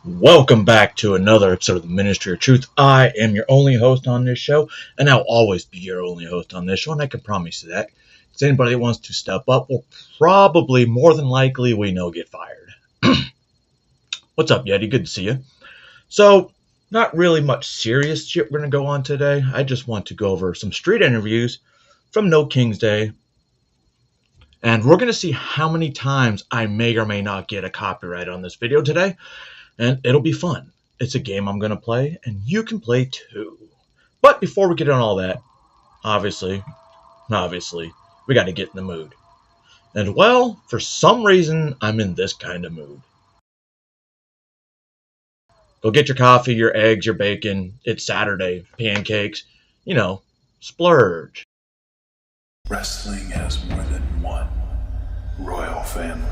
Welcome back to another episode of the Ministry of Truth. I am your only host on this show, and I'll always be your only host on this show, and I can promise you that. Because anybody that wants to step up will probably, more than likely, we know, get fired. What's up, Yeti? Good to see you. So, not really much serious shit we're going to go on today. I just want to go over some street interviews from No King's Day. And we're going to see how many times I may or may not get a copyright on this video today. And it'll be fun. It's a game I'm going to play, and you can play too. But before we get on all that, obviously, we got to get in the mood. And well, for some reason, I'm in this kind of mood. Go get your coffee, your eggs, your bacon. It's Saturday. Pancakes. You know, splurge. Wrestling has more than one royal family.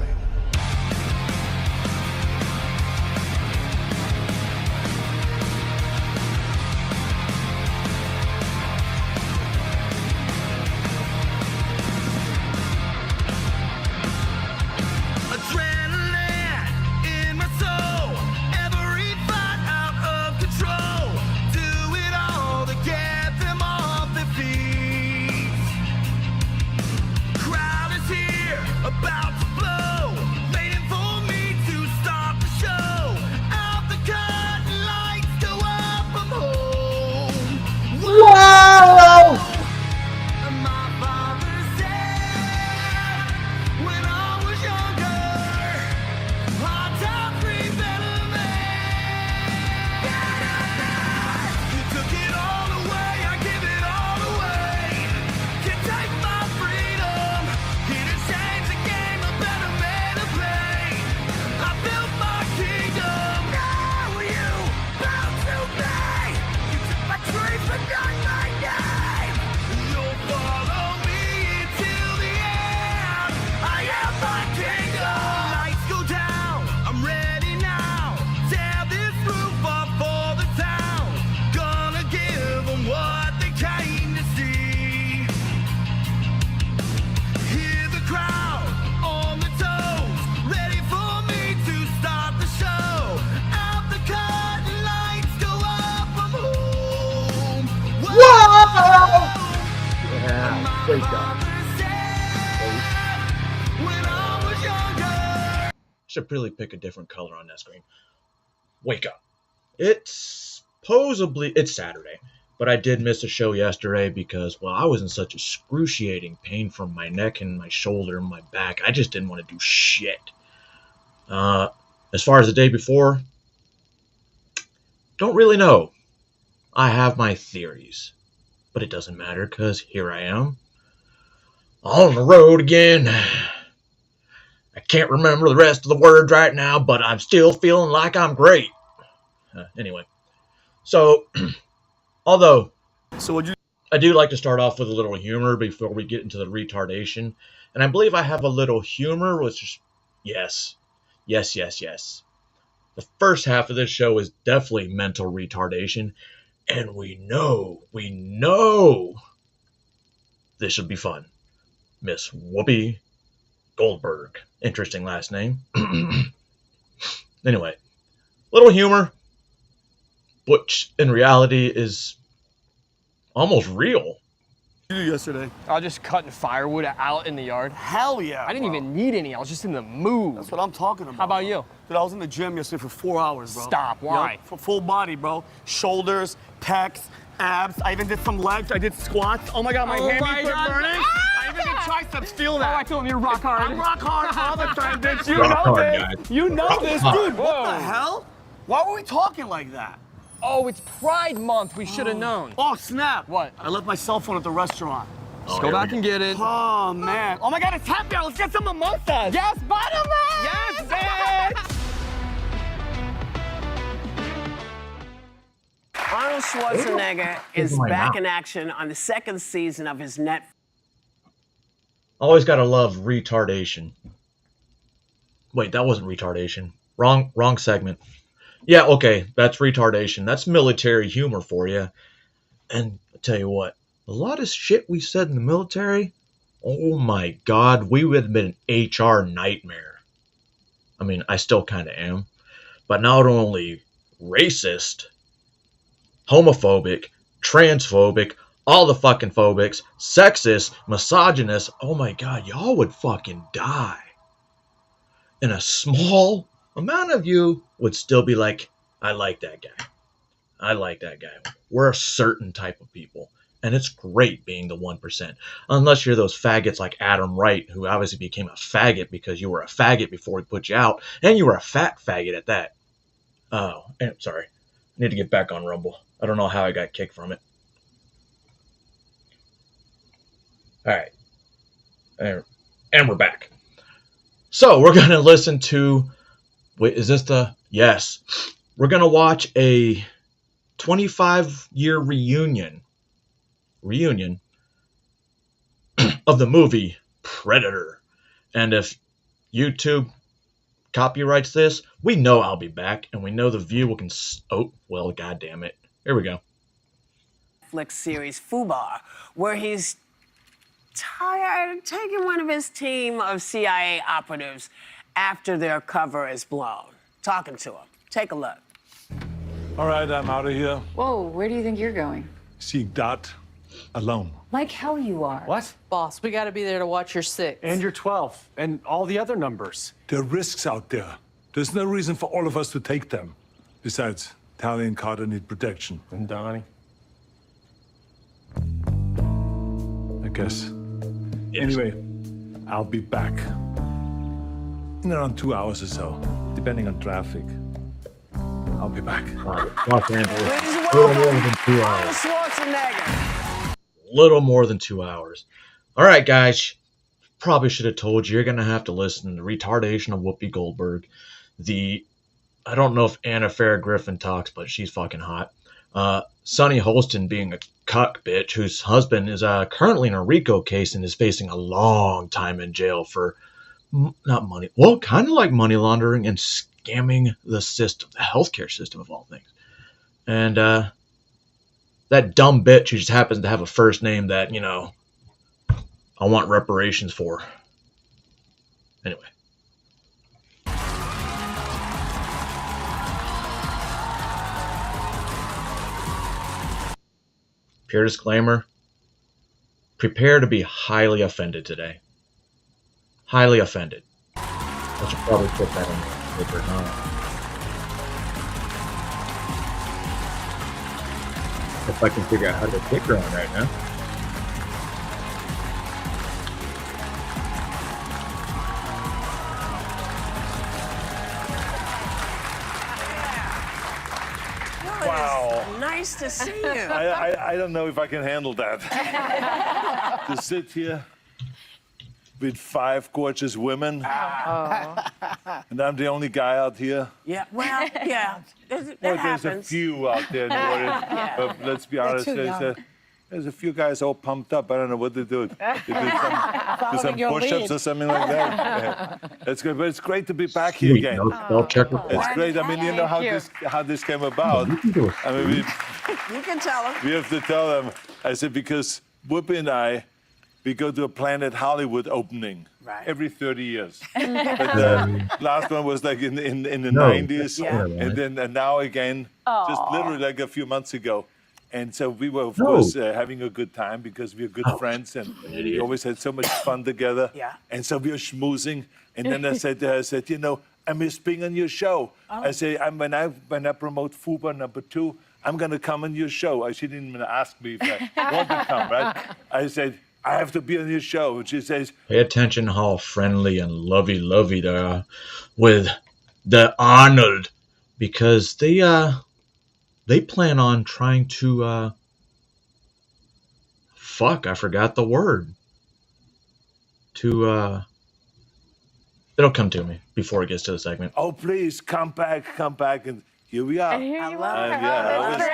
Wake up. Should really pick a different color on that screen. Wake up. It's Saturday, but I did miss a show yesterday because, well, I was in such excruciating pain from my neck and my shoulder and my back. I just didn't want to do shit. As far as the day before, don't really know. I have my theories, but it doesn't matter because here I am. On the road again. I can't remember the rest of the words right now, but I'm still feeling like I'm great. Anyway, so although I do like to start off with a little humor before we get into the retardation, and I believe I have a little humor, which is yes. The first half of this show is definitely mental retardation, and we know this should be fun. Miss Whoopi Goldberg. Interesting last name. Anyway, little humor, which in reality is almost real. Yesterday? I was just cutting firewood out in the yard. Hell yeah, I didn't even need any. I was just in the mood. That's what I'm talking about. How about you? Dude, I was in the gym yesterday for 4 hours, bro. Stop. Why? For full body, bro. Shoulders, pecs, abs. I even did some legs. I did squats. Oh my God, my hammies are burning. I even did triceps. Feel that. Oh, I told him you're rock hard. I'm rock hard all the time, bitch. You Rock know hard, this. guy. You know Rock this, hard. dude. What the hell? Why were we talking like that? Oh, it's Pride Month. We should have known. Oh, snap. What? I left my cell phone at the restaurant. Just go back and get it. Oh, man. Oh my God, it's happy hour. Let's get some mimosas. Yes, bottom Yes, bitch. Arnold Schwarzenegger is my back mouth. in action on the second season of his Netflix. Always gotta love retardation. Wait, that wasn't retardation. Wrong segment. Yeah, okay, that's retardation. That's military humor for you. And I tell you what, a lot of shit we said in the military, oh my God, we would have been an HR nightmare. I mean, I still kind of am. but not only racist, homophobic, transphobic, all the fucking phobics, sexist, misogynist. Oh my god, y'all would fucking die. And a small amount of you would still be like, I like that guy. I like that guy. We're a certain type of people. And it's great being the 1%. Unless you're those faggots like Adam Wright, who obviously became a faggot because you were a faggot before we put you out. And you were a fat faggot at that. Oh, and sorry. I need to get back on Rumble. I don't know how I got kicked from it. Alright. And we're back. So, we're going to listen to... Wait, is this the... Yes. We're going to watch a 25-year reunion of the movie Predator. And if YouTube copyrights this, we know I'll be back, and we know the view can... Oh, well, goddamn it. Here we go. Netflix series Fubar, where he's taking one of his team of CIA operatives after their cover is blown. Talking to him. Take a look. All right, I'm out of here. Whoa, where do you think you're going? Seeing Dot alone. Like hell you are. What? Boss, we gotta be there to watch your 6. And your 12. And all the other numbers. There are risks out there. There's no reason for all of us to take them. Besides, Tally and Carter need protection. And Donnie. I guess. Yes. Anyway, I'll be back. In around 2 hours or so, depending on traffic. I'll be back. Los Angeles. Please Little more welcome than 2 Arnold hours. Schwarzenegger. Little more than 2 hours. All right, guys. Probably should have told you. You're going to have to listen to the retardation of Whoopi Goldberg. I don't know if Anna Fair Griffin talks, but she's fucking hot. Sonny Holston being a cuck bitch whose husband is currently in a RICO case and is facing a long time in jail for not money. Well, kind of like money laundering and scamming the system, the healthcare system of all things. And that dumb bitch who just happens to have a first name that, you know, I want reparations for. Anyway. Pure disclaimer. Prepare to be highly offended today. Highly offended. I should probably put that on the paper now. If I can figure out how to kick her on right now. Wow. Nice to see you. I don't know if I can handle that. To sit here with 5 gorgeous women, and I'm the only guy out here. Yeah, well, yeah. That Well, happens. there's a few out there. But let's be honest. There's a few guys all pumped up. I don't know what they do. They do some push-ups or something like that. Yeah. That's good. But it's great to be back here Sweet, again. no spell check required. It's great. I mean, you know how this came about. I mean, You can tell him. we have to tell them. I said, because Whoopi and I, we go to a Planet Hollywood opening Right. every 30 years. But the last one was like in the 90s. Yeah. And now again, just literally like a few months ago. And so we were, of No. course, having a good time because we're good friends and we idiot. always had so much fun together. Yeah. And so we were schmoozing. And then I said to her, you know, I miss being on your show. I say, when I promote Fuba #2, I'm going to come on your show. She didn't even ask me if I want to come, right? I said, I have to be on your show. And she says, Pay attention how friendly and lovey-lovey they are with the Arnold, because they plan on trying to I forgot the word. It'll come to me before it gets to the segment. oh, please, come back. And here we are. I love it.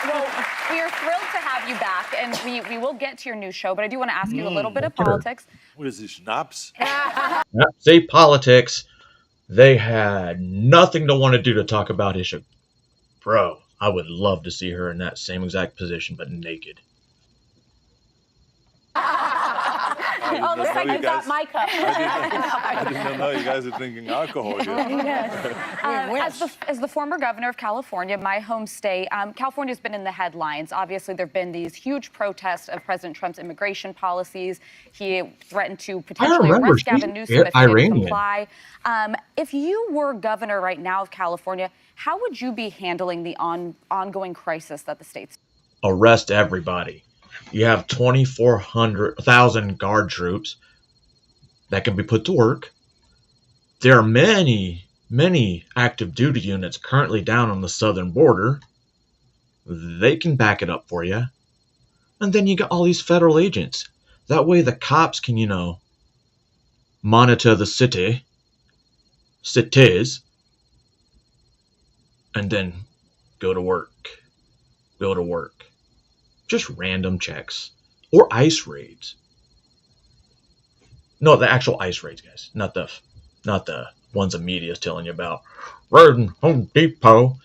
Well, we are thrilled to have you back, and we will get to your new show, but I do want to ask you a little bit of politics. What is this, schnapps? Yep, see, politics. They had nothing to want to do to talk about his show. Bro, I would love to see her in that same exact position, but naked. Oh, looks like you got my cup. I didn't know you guys are drinking alcohol here. As the former governor of California, my home state, California's been in the headlines. Obviously, there have been these huge protests of President Trump's immigration policies. He threatened to potentially arrest Gavin Newsom if he didn't comply. If you were governor right now of California, how would you be handling the ongoing crisis that the state's? Arrest everybody. You have 2,400,000 guard troops that can be put to work. There are many active duty units currently down on the southern border. They can back it up for you. And then you got all these federal agents. That way the cops can, monitor the cities, and then go to work. Just random checks. Or ICE raids. No, the actual ICE raids, guys. Not the ones the media is telling you about. Raiding Home Depot.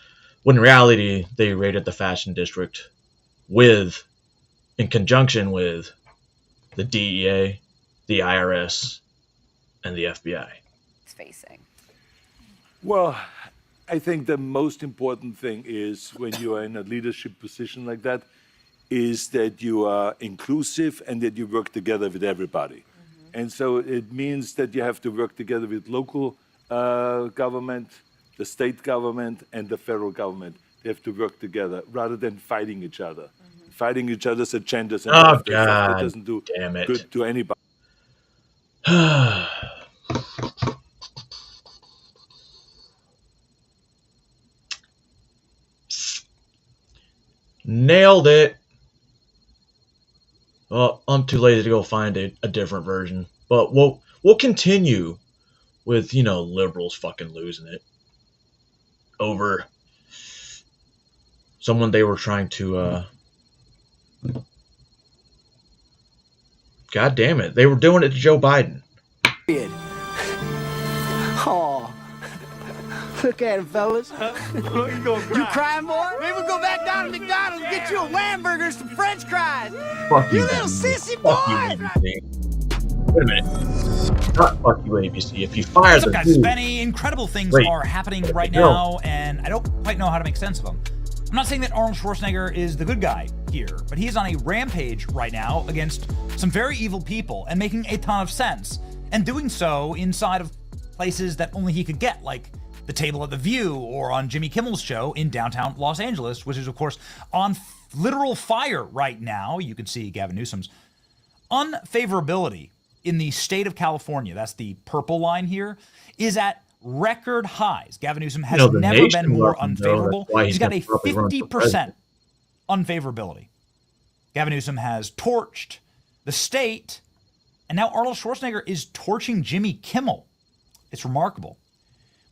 When in reality, they raided the fashion district in conjunction with the DEA, the IRS, and the FBI. It's facing. Well, I think the most important thing is when you are in a leadership position like that, is that you are inclusive and that you work together with everybody. And so it means that you have to work together with local government, the state government, and the federal government. They have to work together rather than fighting each other. Fighting each other's agendas and Oh, that stuff, God. doesn't do Damn it. good to anybody. Nailed it. Well, I'm too lazy to go find a different version. But we'll continue with, liberals fucking losing it over someone they were trying to God damn it. They were doing it to Joe Biden. Oh, look at him, fellas. You crying, boy? Maybe we'll go back down to McDonald's and get you a Lamburger and some French fries. Fuck You you, little ABC. sissy Fuck boy. you, ABC. Wait a minute. Not fuck you, ABC. If you fire What's the up, guys? dude, Benny. Incredible things Wait. are happening right No. now, and I don't quite know how to make sense of them. I'm not saying that Arnold Schwarzenegger is the good guy here, but he's on a rampage right now against some very evil people and making a ton of sense, and doing so inside of places that only he could get, like the table at The View or on Jimmy Kimmel's show in downtown Los Angeles, which is, of course, on literal fire right now. You can see Gavin Newsom's unfavorability in the state of California, that's the purple line here, is at record highs. Gavin Newsom has the never nation been more loves him, though. unfavorable. That's why He's got a gonna probably run for 50% unfavorability. Gavin Newsom has torched the state, and now Arnold Schwarzenegger is torching Jimmy Kimmel. It's remarkable.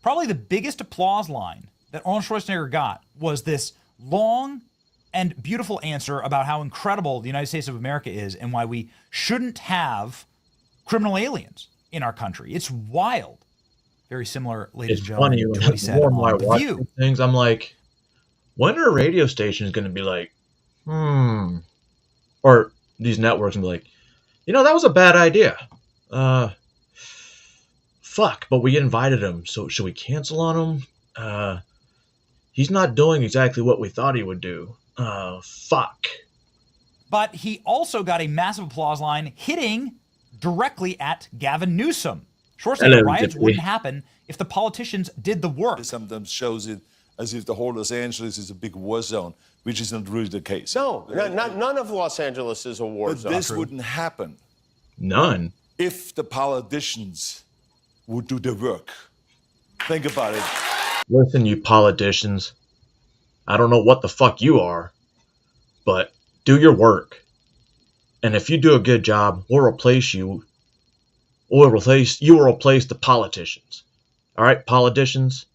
Probably the biggest applause line that Arnold Schwarzenegger got was this long and beautiful answer about how incredible the United States of America is and why we shouldn't have criminal aliens in our country. It's wild. Very similar, ladies it's and funny gentlemen, to when what he said more and more I on The watch View. these things. I'm like, when are radio stations going to be like, or these networks and be like, that was a bad idea. Fuck, but we invited him, so should we cancel on him? He's not doing exactly what we thought he would do. Fuck. But he also got a massive applause line hitting directly at Gavin Newsom. Schwarzenegger Hello, riots Jeffrey. wouldn't happen if the politicians did the work. It sometimes shows it as if the whole Los Angeles is a big war zone, which is not really the case. No, none of Los Angeles is a war But zone. this wouldn't happen None. if the politicians would do the work. Think about it. Listen, you politicians. I don't know what the fuck you are, but do your work. And if you do a good job, we'll replace you. You will replace the politicians. All right, politicians?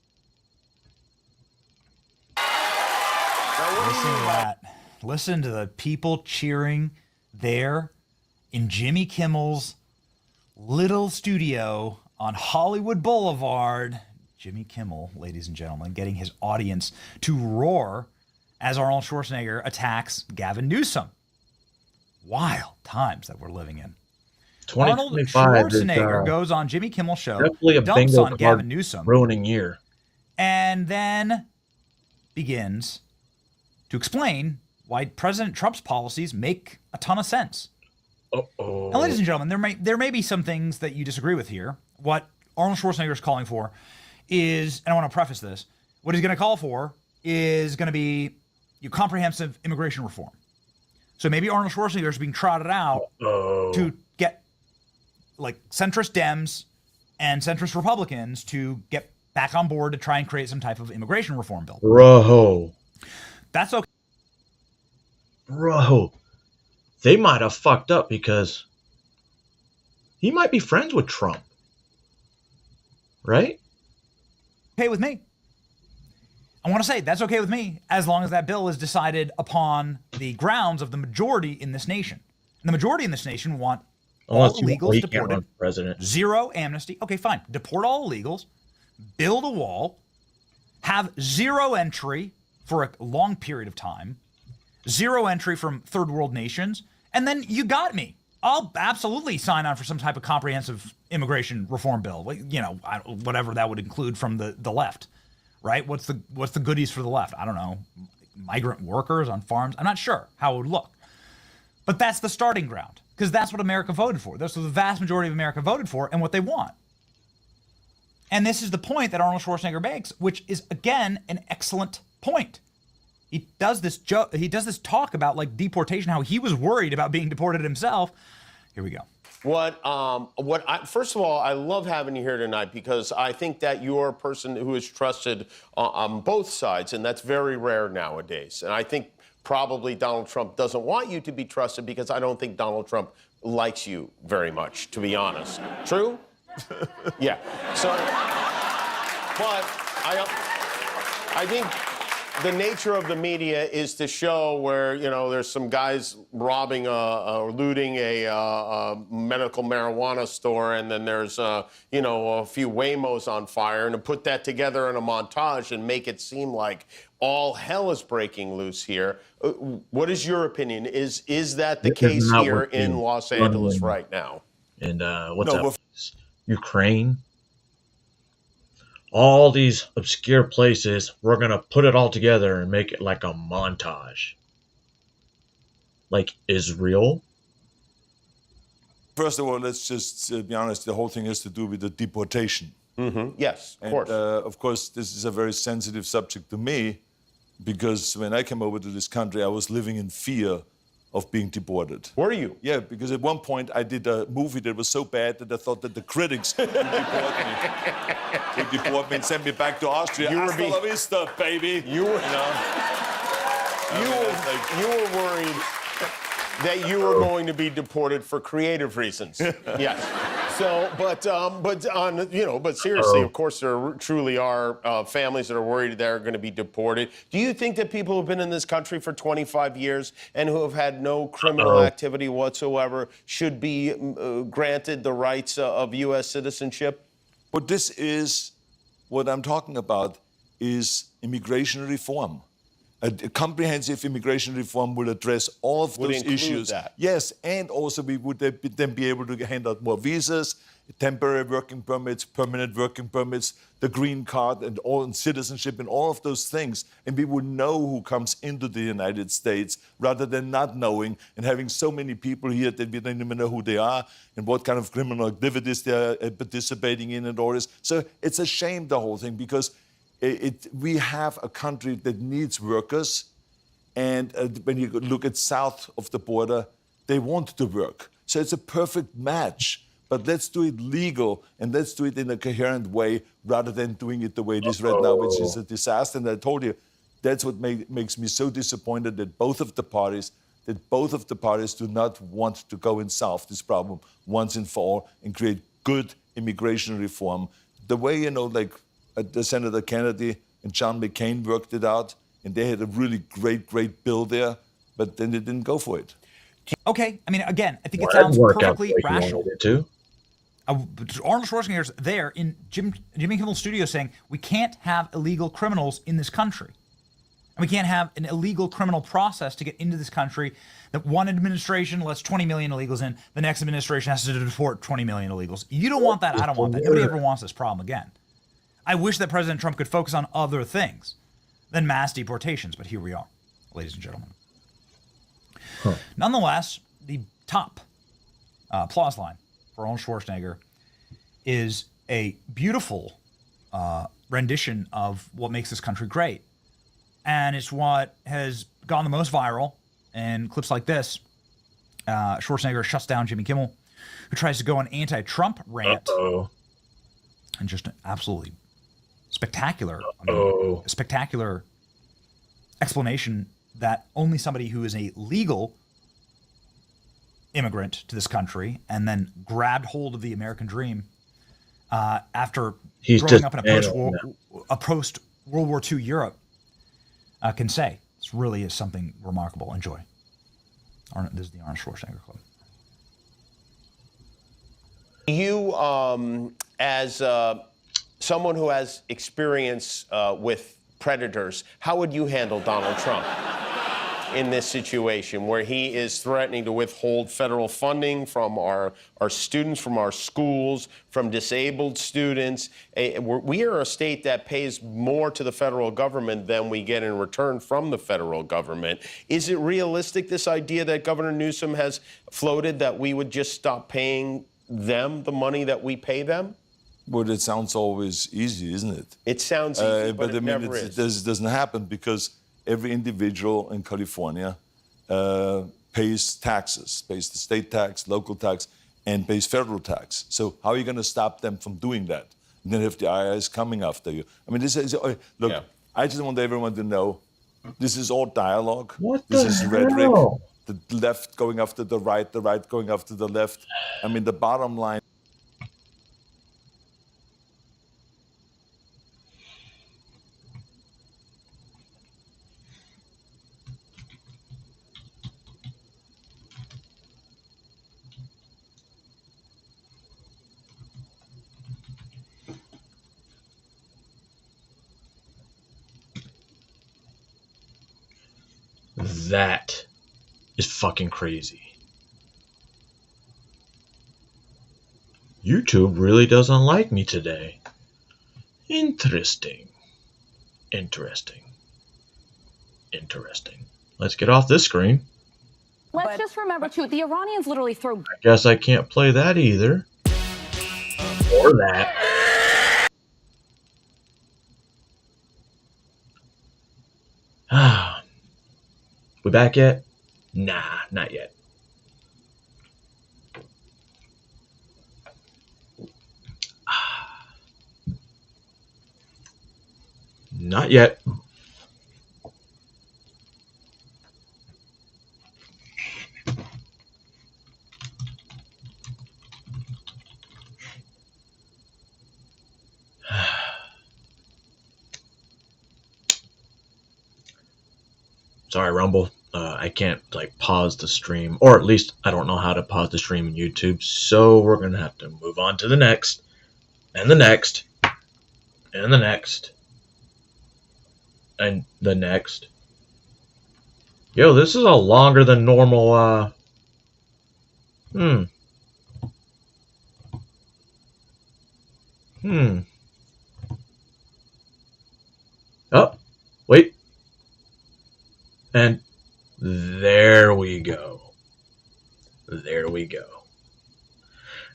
Listen to that. Listen to the people cheering there in Jimmy Kimmel's little studio on Hollywood Boulevard. Jimmy Kimmel, ladies and gentlemen, getting his audience to roar as Arnold Schwarzenegger attacks Gavin Newsom. Wild times that we're living in. Arnold 2025 is Schwarzenegger goes on Jimmy Kimmel's show, definitely a dumps bingo on Gavin card Newsom, ruining year. and then begins to explain why President Trump's policies make a ton of sense. Uh-oh. Now, ladies and gentlemen, there may be some things that you disagree with here. What Arnold Schwarzenegger is calling for is, and I want to preface this, what he's going to call for is going to be comprehensive immigration reform. So maybe Arnold Schwarzenegger is being trotted out to get like centrist Dems and centrist Republicans to get back on board to try and create some type of immigration reform bill. Bro. That's okay. Bro. They might have fucked up because he might be friends with Trump. Right? Okay with me. I want to say that's okay with me as long as that bill is decided upon the grounds of the majority in this nation. And the majority in this nation want all illegals deported, president. zero amnesty. Okay, fine. Deport all illegals, build a wall, have zero entry for a long period of time, zero entry from third world nations, and then you got me. I'll absolutely sign on for some type of comprehensive immigration reform bill. You know, whatever that would include from the left. Right? What's the goodies for the left? I don't know. Migrant workers on farms. I'm not sure how it would look. But that's the starting ground because that's what America voted for. That's what the vast majority of America voted for and what they want. And this is the point that Arnold Schwarzenegger makes, which is, again, an excellent point. He does this talk about like deportation, how he was worried about being deported himself. Here we go. First of all, I love having you here tonight because I think that you're a person who is trusted on both sides, and that's very rare nowadays. And I think probably Donald Trump doesn't want you to be trusted because I don't think Donald Trump likes you very much, to be honest. True? Yeah. So, but I think the nature of the media is to show where, you know, there's some guys robbing or looting a medical marijuana store, and then there's, you know, a few Waymos on fire, and to put that together in a montage and make it seem like all hell is breaking loose here. What is your opinion? Is that the case here in Los Angeles right now? And what's up? Ukraine? All these obscure places, we're going to put it all together and make it like a montage. Like Israel. First of all, let's just be honest. The whole thing has to do with the deportation. Mm-hmm. Yes, of course. Of course, this is a very sensitive subject to me because when I came over to this country, I was living in fear of being deported. Were you? Yeah, because at one point I did a movie that was so bad that I thought that the critics would deport me. Would deport me and send me back to Austria. Hasta la vista, baby. You were worried that you were going to be deported for creative reasons. Yes. So, but seriously, of course, there truly are families that are worried they're going to be deported. Do you think that people who've been in this country for 25 years and who have had no criminal activity whatsoever should be granted the rights of U.S. citizenship? But this is what I'm talking about is immigration reform. A comprehensive immigration reform will address all of those issues. That. Yes, and also we would then be able to hand out more visas, temporary working permits, permanent working permits, the green card, and citizenship, and all of those things. And we would know who comes into the United States rather than not knowing and having so many people here that we don't even know who they are and what kind of criminal activities they are participating in and all this. So it's a shame, the whole thing, because we have a country that needs workers, and when you look at south of the border, they want to work. So it's a perfect match. But let's do it legal, and let's do it in a coherent way rather than doing it the way it is right now, which is a disaster. And I told you, that's what makes me so disappointed that both of the parties do not want to go and solve this problem once and for all and create good immigration reform. The way, the Senator Kennedy and John McCain worked it out, and they had a really great bill there, but then they didn't go for it. Okay, I mean, again, I think it sounds perfectly rational. Arnold Schwarzenegger's there in Jimmy Kimmel's studio saying, we can't have illegal criminals in this country. I We can't have an illegal criminal process to get into this country that one administration lets 20 million illegals in, the next administration has to deport 20 million illegals. You don't want that. I don't want that. Nobody ever wants this problem again. I wish that President Trump could focus on other things than mass deportations, but here we are, ladies and gentlemen. Nonetheless, the top applause line for Arnold Schwarzenegger is a beautiful rendition of what makes this country great. And it's what has gone the most viral in clips like this. Schwarzenegger shuts down Jimmy Kimmel, who tries to go on anti-Trump rant. And just an absolutely spectacular, spectacular explanation that only somebody who is a legal immigrant to this country and then grabbed hold of the American dream after growing up in a post-World War II Europe can say. This really is something remarkable. Enjoy. This is the Arnold Schwarzenegger Club. You, as someone who has experience with predators, how would you handle Donald Trump in this situation where he is threatening to withhold federal funding from our students, from our schools, from disabled students? We are a state that pays more to the federal government than we get in return from the federal government. Is it realistic, this idea that Governor Newsom has floated, that we would just stop paying them the money that we pay them? Well, it sounds always easy, isn't it? It sounds easy, but it never is. It doesn't happen because every individual in California pays taxes, pays the state tax, local tax, and pays federal tax. So how are you going to stop them from doing that? And then if the IRS coming after you. I mean, this is, look, I just want everyone to know this is all dialogue. This is rhetoric. The left going after the right going after the left. I mean, the bottom line. That is fucking crazy. YouTube really doesn't like me today. Interesting. Let's get off this screen. Let's just remember, too, the Iranians literally throw... I guess I can't play that either. Or that. We back yet? Nah, not yet. Not yet. Sorry, Rumble. I can't pause the stream, or at least I don't know how to pause the stream in YouTube. So we're gonna have to move on to the next, and the next, and the next, and the next. Yo, this is a longer than normal. Oh, wait. And there we go. There we go.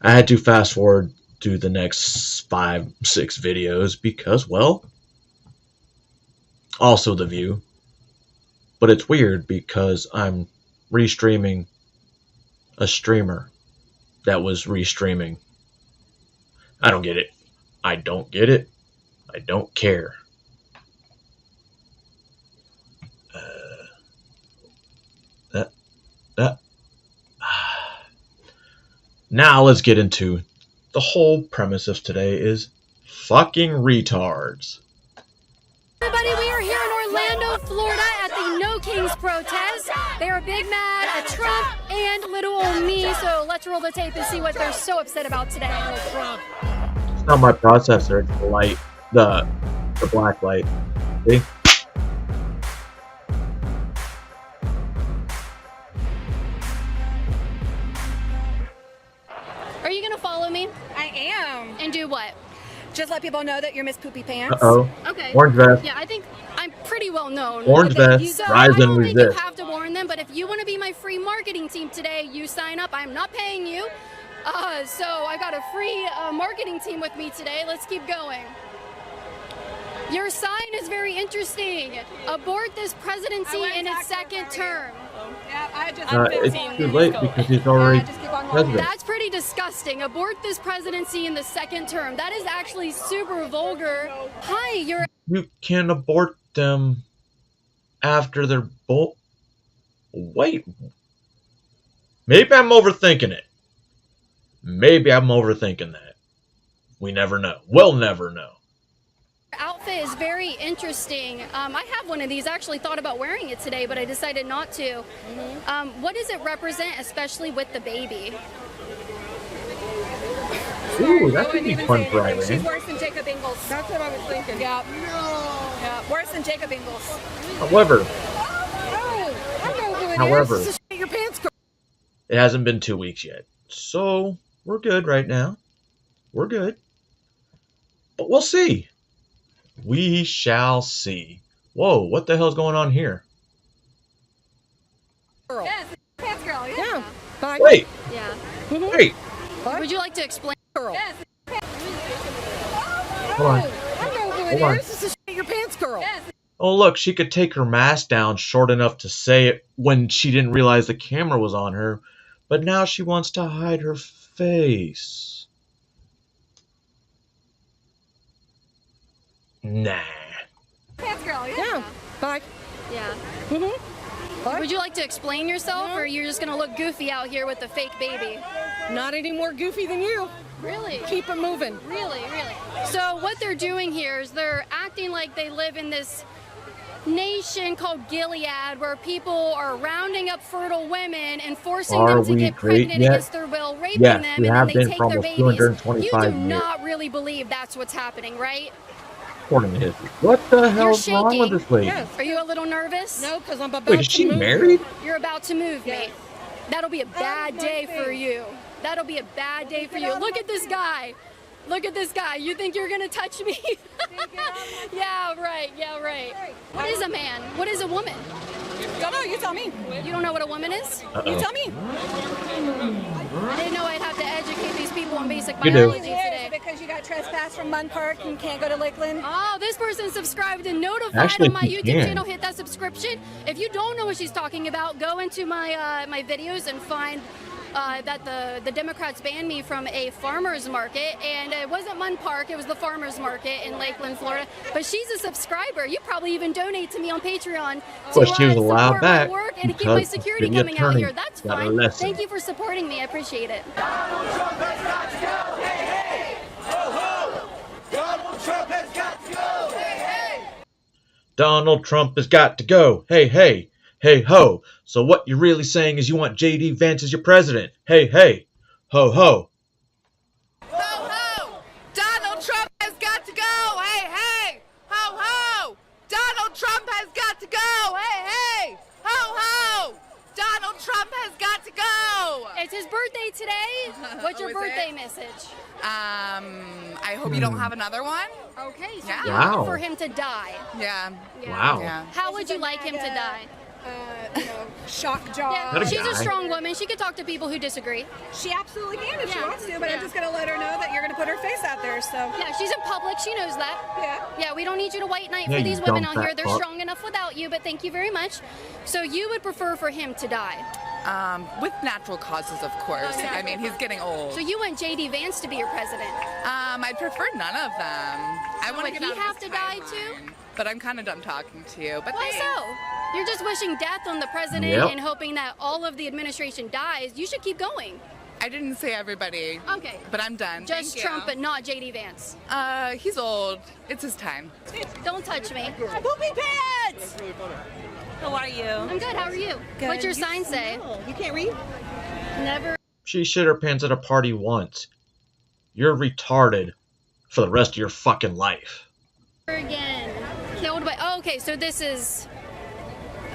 I had to fast forward to the next 5-6 videos because, well, also the view. But it's weird because I'm restreaming a streamer that was restreaming. I don't get it. I don't get it. I don't care. Now let's get into the whole premise of today is fucking retards. Everybody, we are here in Orlando, Florida at the No Kings protest. They are big mad at Trump and little old me, so let's roll the tape and see what they're so upset about today. It's not my processor, it's the light, the black light. See? Are you gonna follow me? I am. And do what? Just let people know that you're Miss Poopy Pants. Uh-oh. Okay. Orange vest. Yeah, I think I'm pretty well known. Orange vest. So Rise I and don't think you resist. have to warn them, but if you want to be my free marketing team today, you sign up. I'm not paying you. So I got a free marketing team with me today. Let's keep going. Your sign is very interesting. Abort this presidency in its second term. Yeah, I just. It's too late because he's already president. That's pretty disgusting. Abort this presidency in the second term. That is actually super vulgar. Hi, you're. You can abort them after they're both. Wait. Maybe I'm overthinking it. Maybe I'm overthinking that. We never know. We'll never know. Outfit is very interesting. I have one of these. I actually thought about wearing it today, but I decided not to. What does it represent, especially with the baby? Ooh, that could be fun for She's Iran. worse than Jacob Ingles. That's what I was thinking. Yeah. No. Yeah, worse than Jacob Ingles. However, Oh, I know who it is. However. This is your pants girl. it hasn't been 2 weeks yet. So, we're good right now. We're good. But we'll see. We shall see. Whoa, what the hell's going on here? Yes, pants girl. Yeah. Bye. Wait, Yeah. wait. Would you like to explain? Yes. Hold on. I know who Hold it on. is. This is your pants girl. Yes. Oh, look, she could take her mask down short enough to say it when she didn't realize the camera was on her, but now she wants to hide her face. Nah. Pants girl. Yeah. Bye. Yeah. What? Would you like to explain yourself, or you're just gonna look goofy out here with the fake baby? Not any more goofy than you. Really? Keep it moving. Really? So what they're doing here is they're acting like they live in this nation called Gilead, where people are rounding up fertile women and forcing Are them to we get great pregnant yet? against their will, raping Yes, them, we and have then they been take for their almost babies. You 225 do years. not really believe that's what's happening, right? According to history. What the hell's wrong with shaking. this lady? Yes. Are you a little nervous? No, because I'm about Wait, is to she move. married? You're about to move Yes. me. That'll be a bad my day for face. you. That'll be a bad day for you. Look at this guy. Look at this guy. You think you're gonna touch me? Yeah, right. What is a man? What is a woman? Don't know. You tell me. You don't know what a woman is? Uh-oh. You tell me. I didn't know I'd have to educate these people on basic You do. biology today. Because you got trespassed from Munn Park and can't go to Lakeland. Oh, this person subscribed and notified Actually, on my you YouTube can. channel. Hit that subscription. If you don't know what she's talking about, go into my my videos and find that the Democrats banned me from a farmer's market, and it wasn't Munn Park, it was the farmer's market in Lakeland, Florida. But she's a subscriber. You probably even donate to me on Patreon to Well, she was allowed support back my work and to keep my because security the coming out attorney here. That's got a fine. lesson. Thank you for supporting me. I appreciate it. Donald Trump has got to go. Hey, hey, hey, ho. So what you're really saying is you want J.D. Vance as your president. Hey, hey, ho, ho. Ho, ho! Donald Trump has got to go! Hey, hey! Ho, ho! Donald Trump has got to go! Hey, hey! Ho, ho! Donald Trump has got to go! It's his birthday today. What's your Oh, is birthday it? message? I hope you don't have another one. Okay, so Yeah. you Wow. want for him to die. Yeah. Wow. Yeah. How would you like him to die? Shock jaw. Yeah, That a she's a guy? strong woman. She could talk to people who disagree. She absolutely can if she Yeah. wants to, but Yeah. I'm just gonna let her know that you're gonna put her face out there. So Yeah, she's in public. She knows that. yeah. Yeah, we don't need you to white knight Yeah, for you these women dumb out here. fat They're fuck. strong enough without you, but thank you very much. So you would prefer for him to die. With natural causes, of course. Oh, yeah. I mean, he's getting old. So you want J.D. Vance to be your president. I'd prefer none of them. I want to would get he out of have this to die timeline. But I'm kind of done talking to you. But Why thanks. so? You're just wishing death on the president Yep. and hoping that all of the administration dies. You should keep going. I didn't say everybody. Okay. But I'm done. Just Thank Trump, you. but not J.D. Vance. He's old. It's his time. Don't touch me. Poopy pants. How are you? I'm good. How are you? Good. What's your You sign say? smell. You can't read? Never. She shit her pants at a party once. You're retarded for the rest of your fucking life. Again. Killed by. Oh, okay, so this is.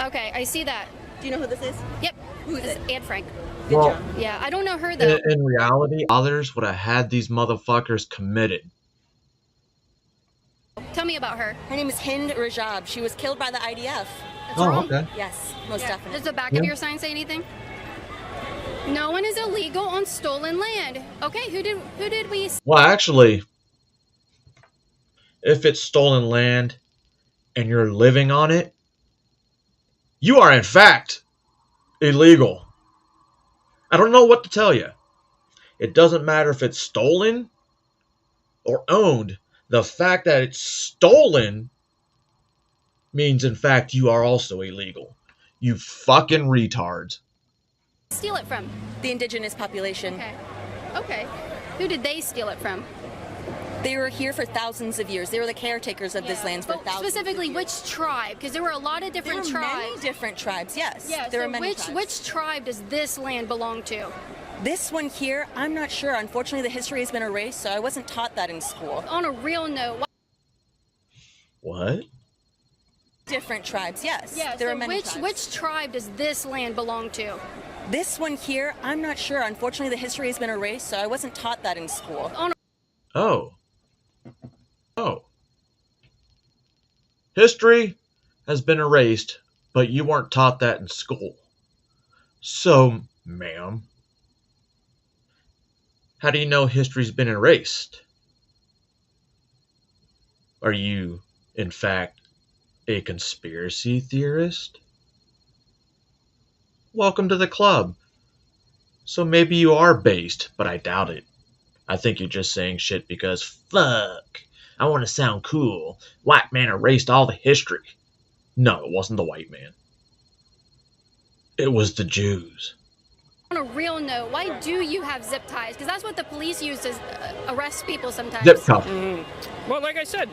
Okay, I see that. Do you know who this is? Yep. Who is This it? Anne Frank. Well, Yeah, I don't know her though. in reality, others would have had these motherfuckers committed. Tell me about her. Her name is Hind Rajab. She was killed by the IDF. That's Oh, wrong. okay. Yes, most definitely. Does the back Yeah. of your sign say anything? No one is illegal on stolen land. Okay, who did we? Well, actually, if it's stolen land and you're living on it, you are in fact illegal. I don't know what to tell you. It doesn't matter if it's stolen or owned. The fact that it's stolen means, in fact, you are also illegal. You fucking retards. Steal it from? The indigenous population. Okay. Okay. Who did they steal it from? They were here for thousands of years. They were the caretakers of this land for But thousands specifically, of years. which tribe? Because there were a lot of different There were tribes. many different tribes, yes. Yeah, there so were many which tribes. which tribe does this land belong to? This one here, I'm not sure. Unfortunately, the history has been erased, so I wasn't taught that in school. On a real note, What? Different tribes, yes. yeah. There So are many which tribes. which tribe does this land belong to? This one here, I'm not sure. Unfortunately, the history has been erased, so I wasn't taught that in school. Oh. Oh. History has been erased, but you weren't taught that in school. So, ma'am, how do you know history's been erased? Are you, in fact, a conspiracy theorist? Welcome to the club. So maybe you are based, but I doubt it. I think you're just saying shit because, fuck, I want to sound cool. White man erased all the history. No, it wasn't the white man. It was the Jews. On a real note, why do you have zip ties? Because that's what the police use to arrest people sometimes. Zip cuff. Well, like I said,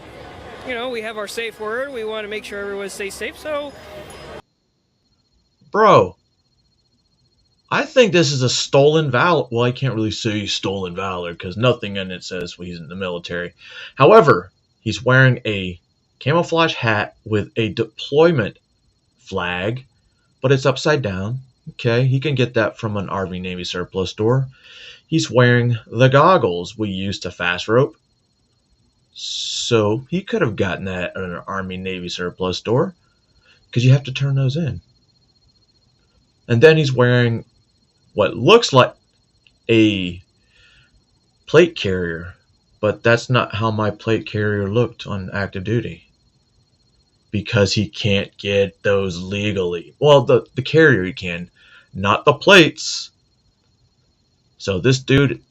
you know, we have our safe word. We want to make sure everyone stays safe, so... Bro, I think this is a stolen valor. Well, I can't really say stolen valor because nothing in it says he's in the military. However, he's wearing a camouflage hat with a deployment flag, but it's upside down. Okay, he can get that from an Army Navy surplus store. He's wearing the goggles we use to fast rope. So he could have gotten that at an Army Navy surplus store because you have to turn those in. And then he's wearing what looks like a plate carrier, but that's not how my plate carrier looked on active duty. Because he can't get those legally. Well, the carrier he can, not the plates. So this dude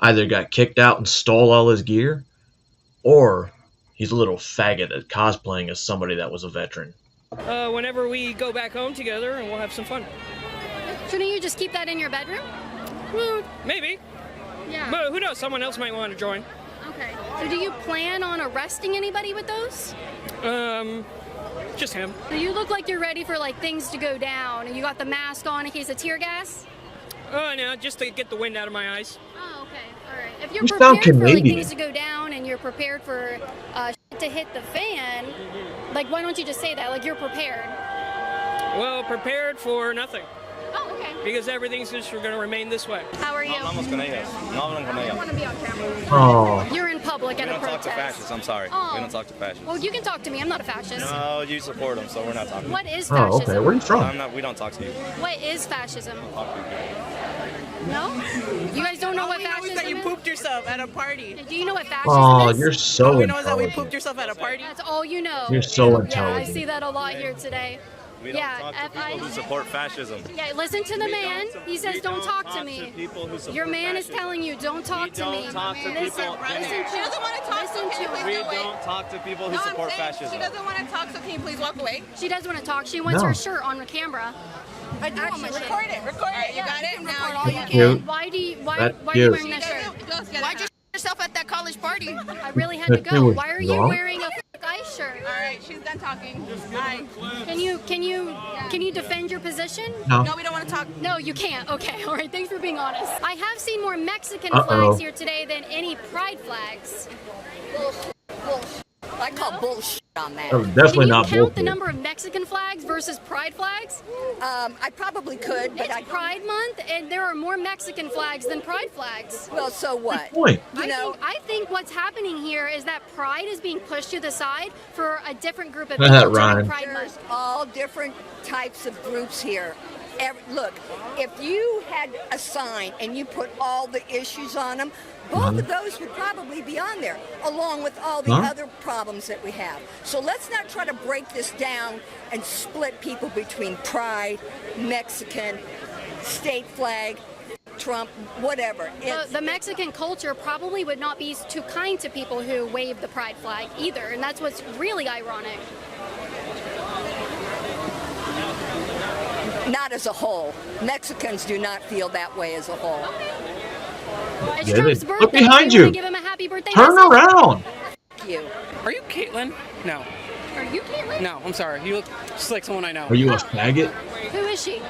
either got kicked out and stole all his gear, or he's a little faggot at cosplaying as somebody that was a veteran. whenever we go back home together, and we'll have some fun. Shouldn't you just keep that in your bedroom? Well, maybe. Yeah. But who knows? Someone else might want to join. Okay. So do you plan on arresting anybody with those? Just him. So you look like you're ready for like things to go down, and you got the mask on in case of tear gas. Oh, no, just to get the wind out of my eyes. Oh, okay. All right. If you're You sound prepared for like Canadian. things to go down, and you're prepared for shit to hit the fan, like why don't you just say that? Like you're prepared. Well, prepared for nothing. Oh, okay. Because everything's just going to remain this way. How are you? Hablamos con ellas. No hablan con I ellas. don't want to be on camera. Oh. You're in public We at a don't talk to protest. fascists. I'm sorry. Oh. We don't talk to fascists. Well, you can talk to me. I'm not a fascist. No, you support them, so we're not talking. What is Oh, fascism? okay. Where are you from? I'm not. We don't talk to you. What is fascism? Talk to you. No? You guys don't know what fascism that you is? pooped yourself at a party. Do you know what fascism Oh, is? you're so All we know is that we intelligent. pooped yourself at a party. That's all you know. You're so Yeah, I intelligent. see that a lot here today. We don't Yeah, talk to people who support fascism. Yeah, listen to the man. He says don't talk to me. Your man is telling you don't talk to me. don't talk to Listen, people- listen to She doesn't want to talk, so listen can you to please We go away? don't talk to people who No, I'm support saying fascism. she doesn't want to talk, so can you please walk away? She does want to talk. She wants No. her shirt on the camera. I do want my shirt. Record it, record it. You got it? Now All you you Cute. can. Why do you That's why are you cute. wearing that shirt? Why'd you yourself at that college party? I really had to That go. was Why are you wrong. wearing a ice shirt? All right, she's done talking. Bye. Can you defend your position? No. No, we don't want to talk. No, you can't. Okay, all right. Thanks for being honest. I have seen more Mexican Uh-oh. flags here today than any pride flags. I call bullshit. on that. That was definitely Can you not count bullshit. the number of Mexican flags versus pride flags? I probably could, but it's Pride Month, and there are more Mexican flags than pride flags. Well, so what? Point. I think what's happening here is that pride is being pushed to the side for a different group of people during Ryan. Pride There's Month. all different types of groups here. Look, if you had a sign and you put all the issues on them, both of those would probably be on there, along with all the other problems that we have. So let's not try to break this down and split people between pride, Mexican, state flag, Trump, whatever. The Mexican culture probably would not be too kind to people who wave the pride flag either, and that's what's really ironic. Not as a whole. Mexicans do not feel that way as a whole. It's Yeah, Trump's they- birthday. look behind You wanna you. give him a happy birthday Turn message? around. You. Are you Caitlyn? No. Are you Caitlyn? No, I'm sorry. You look just like someone I know. Are you a faggot? Who is she?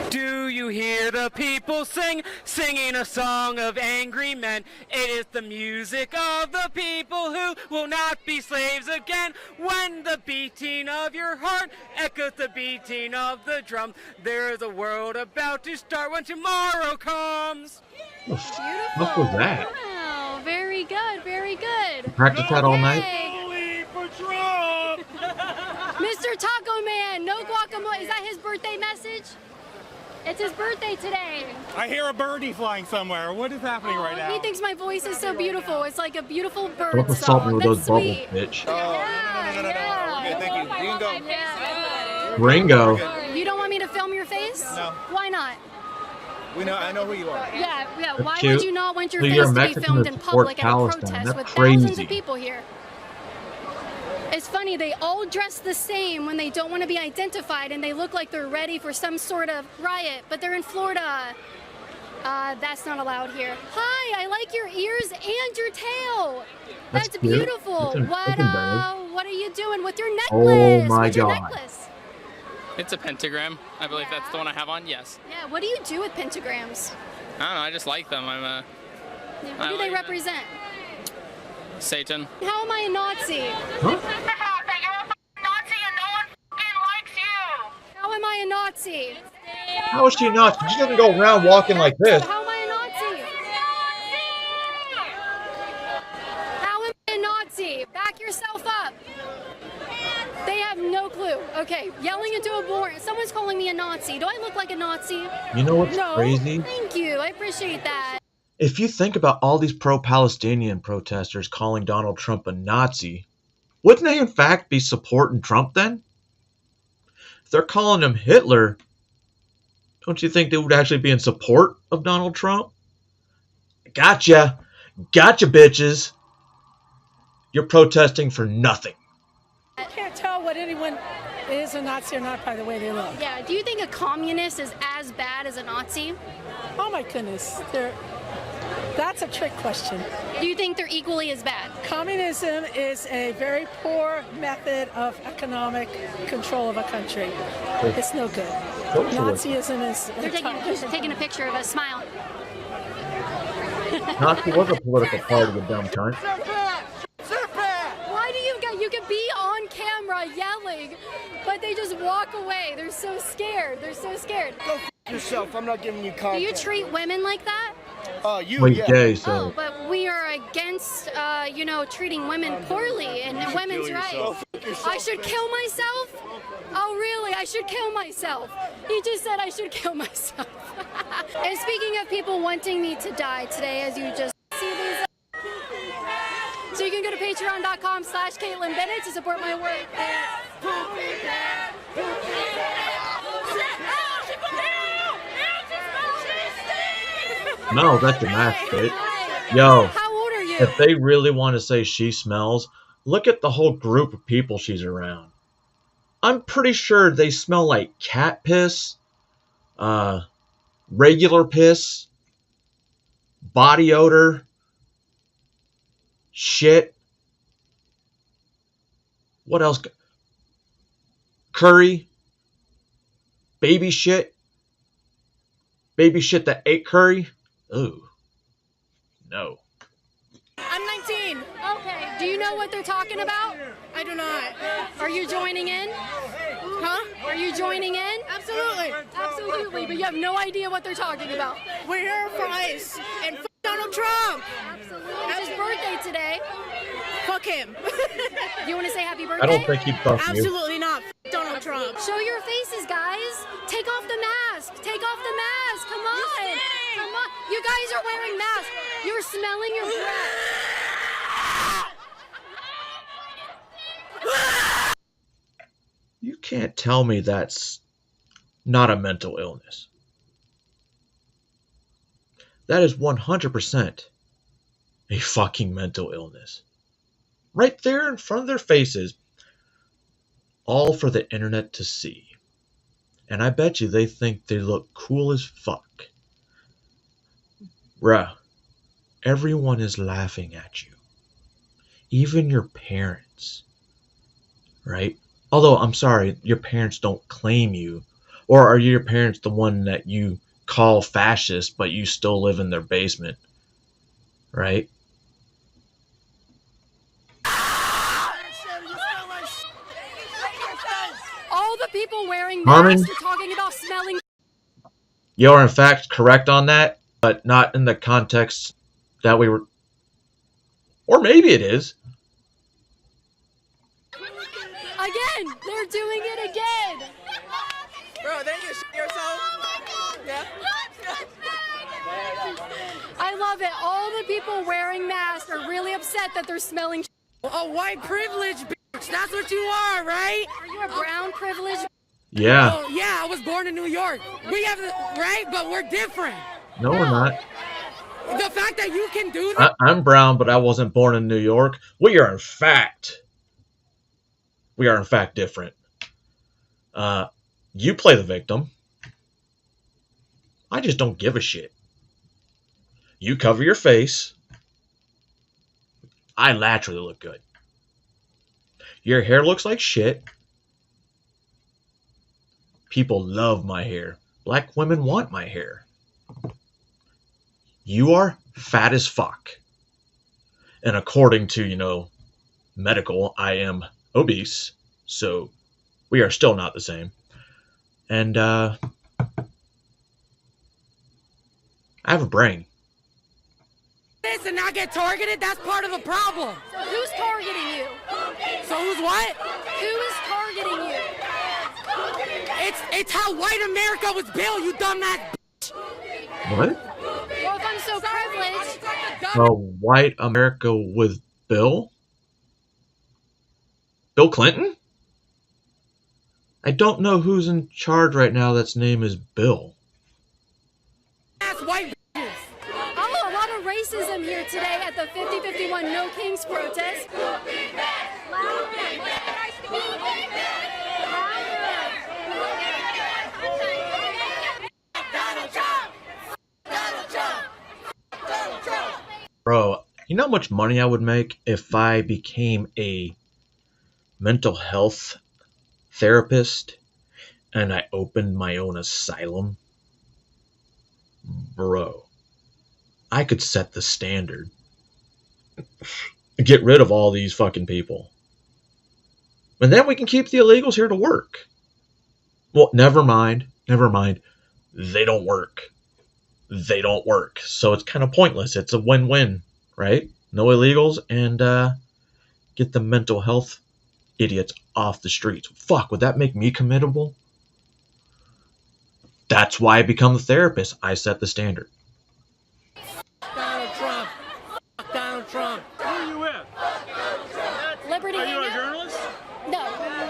Do you hear the people singing a song of angry men? It is the music of the people who will not be slaves again. When the beating of your heart echoes the beating of the drum, there is a world about to start when tomorrow comes. What the fuck was that? Wow, very good, very good. Practice that all night? For Trump! Mr. Taco Man, no guacamole. Is that his birthday message? It's his birthday today. I hear a birdie flying somewhere. What is happening right now? He thinks my voice is so beautiful. It's like a beautiful bird Don't assault me song. with That's those bubbles, sweet. bitch. No. Okay, thank you. You can go. Ringo. You don't want me to film your face? No. Why not? I know who you are. Yeah. That's Why cute. would you not want your So face you're a to be Mexican filmed that in supports public at a Palestine. protest That's with thousands crazy. of people here? It's funny, they all dress the same when they don't want to be identified and they look like they're ready for some sort of riot, but they're in Florida. That's not allowed here. Hi, I like your ears and your tail. That's cute. beautiful. That's a What are you doing with your Oh necklace? my What's your God. necklace? It's a pentagram. I believe that's the one I have on. Yes. Yeah, what do you do with pentagrams? I don't know. I just like them. I'm a Yeah, what do they represent? Satan. How am I a Nazi? How am I a Nazi? How is she not? She doesn't go around walking like this. How am I a Nazi? How am I a Nazi? Back yourself up. They have no clue. Okay, yelling into a board. Someone's calling me a Nazi. Do I look like a Nazi? You know what's No. crazy? Thank you. I appreciate that. If you think about all these pro-Palestinian protesters calling Donald Trump a Nazi, wouldn't they in fact be supporting Trump then? If they're calling him Hitler, don't you think they would actually be in support of Donald Trump? Gotcha. Gotcha, bitches. You're protesting for nothing. I can't tell what anyone is a Nazi or not by the way they look. Yeah, do you think a communist is as bad as a Nazi? Oh my goodness, that's a trick question. Do you think they're equally as bad? Communism is a very poor method of economic control of a country. It's no good. Nazism is... They're taking a picture of a smile. Nazi was a political party, you dumb cunt. Why do you can be on camera yelling, but they just walk away? They're so scared. They're so scared. Go f yourself. I'm not giving you Do content. you treat women like that? Well, gay, so. Oh, but we are against, treating women poorly and women's rights. I should kill myself? Oh, really? I should kill myself. He just said I should kill myself. And speaking of people wanting me to die today, as you just see these. So you can go to patreon.com/Caitlin Bennett to support my work. No, that's your mask, kid. Yo, How old are you? if they really want to say she smells, look at the whole group of people she's around. I'm pretty sure they smell like cat piss, regular piss, body odor, shit. What else? Curry, baby shit that ate curry. Ooh, no. I'm 19. Okay. Do you know know what they're talking about? I do not. Are you joining in? Huh? Are you joining in? Absolutely. Absolutely, but you have no idea what they're talking about. We're here for ICE and Donald Trump. Absolutely. It's his birthday today. Fuck him. You want to say happy birthday? I don't think he'd fuck you. Absolutely not. Donald Trump. Show your faces, guys. Take off the mask. Take off the mask. Come on. Come on. You guys are wearing masks. You're smelling your breath. You can't tell me that's not a mental illness. That is 100% a fucking mental illness. Right there in front of their faces, all for the internet to see. And I bet you they think they look cool as fuck. Bruh, everyone is laughing at you. Even your parents. Right? Although, I'm sorry, your parents don't claim you. Or are your parents the one that you call fascist, but you still live in their basement? Right? All the people wearing Harmon? masks are talking about smelling. You are in fact correct on that, but not in the context that we were. Or maybe it is. Again, they're doing it again. Bro, then you shit yourself. Yeah. I love it. All the people wearing masks are really upset that they're smelling. A white privilege, bitch. That's what you are, right? Are you a brown privilege? Yeah. Oh, yeah, I was born in New York. We have, right? But we're different. No, we're not. The fact that you can do that. I'm brown, but I wasn't born in New York. We are in fact different. You play the victim. I just don't give a shit. You cover your face. I naturally look good. Your hair looks like shit. People love my hair. Black women want my hair. You are fat as fuck. And according to, medical, I am obese. So we are still not the same. And I have a brain. This and not get targeted, that's part of the problem. So who's targeting you? So who's what? Who is targeting you? It's how white America was built, you dumbass bitch. What? Well, if I'm so privileged. White America with Bill? Bill Clinton? I don't know who's in charge right now that's name is Bill. Ass white bitches. Oh, a lot of racism here today at the 5051 No Kings protest. Bro, you know how much money I would make if I became a mental health therapist and I opened my own asylum? Bro, I could set the standard. Get rid of all these fucking people. And then we can keep the illegals here to work. Well, never mind. They don't work. So it's kind of pointless. It's a win-win, right? No illegals and get the mental health idiots off the streets. Fuck, would that make me committable? That's why I become the therapist. I set the standard. Donald Trump. Donald Trump. Who are you with? Liberty Are you a Hangout? journalist? No.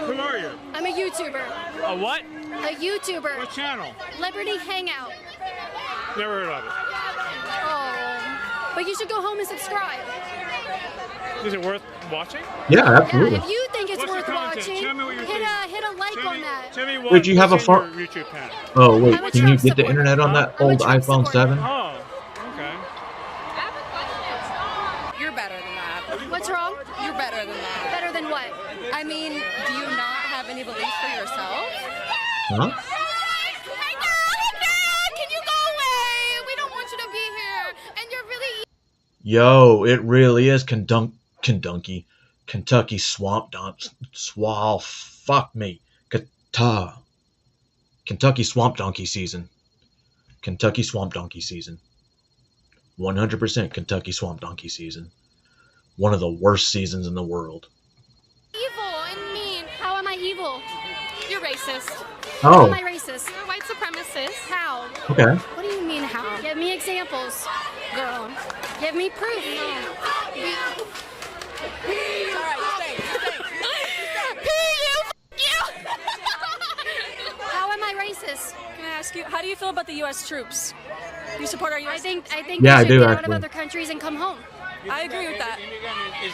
Who are you? I'm a YouTuber. A what? A YouTuber. What channel? Liberty Hangout. Never heard of it. Oh. But you should go home and subscribe. Is it worth watching? Yeah, absolutely. Yeah, if you think it's What's the worth content? watching, Tell me what you're hit a like on that. Tell me what. Wait, you have a what's in phone? your YouTube channel? Oh, wait, I'm a can you Trump get the supporter. internet on that I'm a old Trump iPhone supporter. 7? Oh, okay. You're better than that. What's wrong? You're better than that. Better than what? I mean, do you not have any belief for yourself? Huh? Can you go away? We don't want you to be here. And you're really Yo, it really is Kendunky. Kentucky swamp donkey. Kentucky swamp donkey season. Kentucky swamp donkey season. 100% Kentucky swamp donkey season. One of the worst seasons in the world. Evil and mean. How am I evil? You're racist. Oh. How am I racist? You're a white supremacist. How? Okay. What do you mean how? Give me examples. Girl. Give me proof. How am I racist? Can I ask you, how do you feel about the U.S. troops? Do you support our U.S. I think Yeah, I they should do, get out of actually. other countries and come home. I agree with that.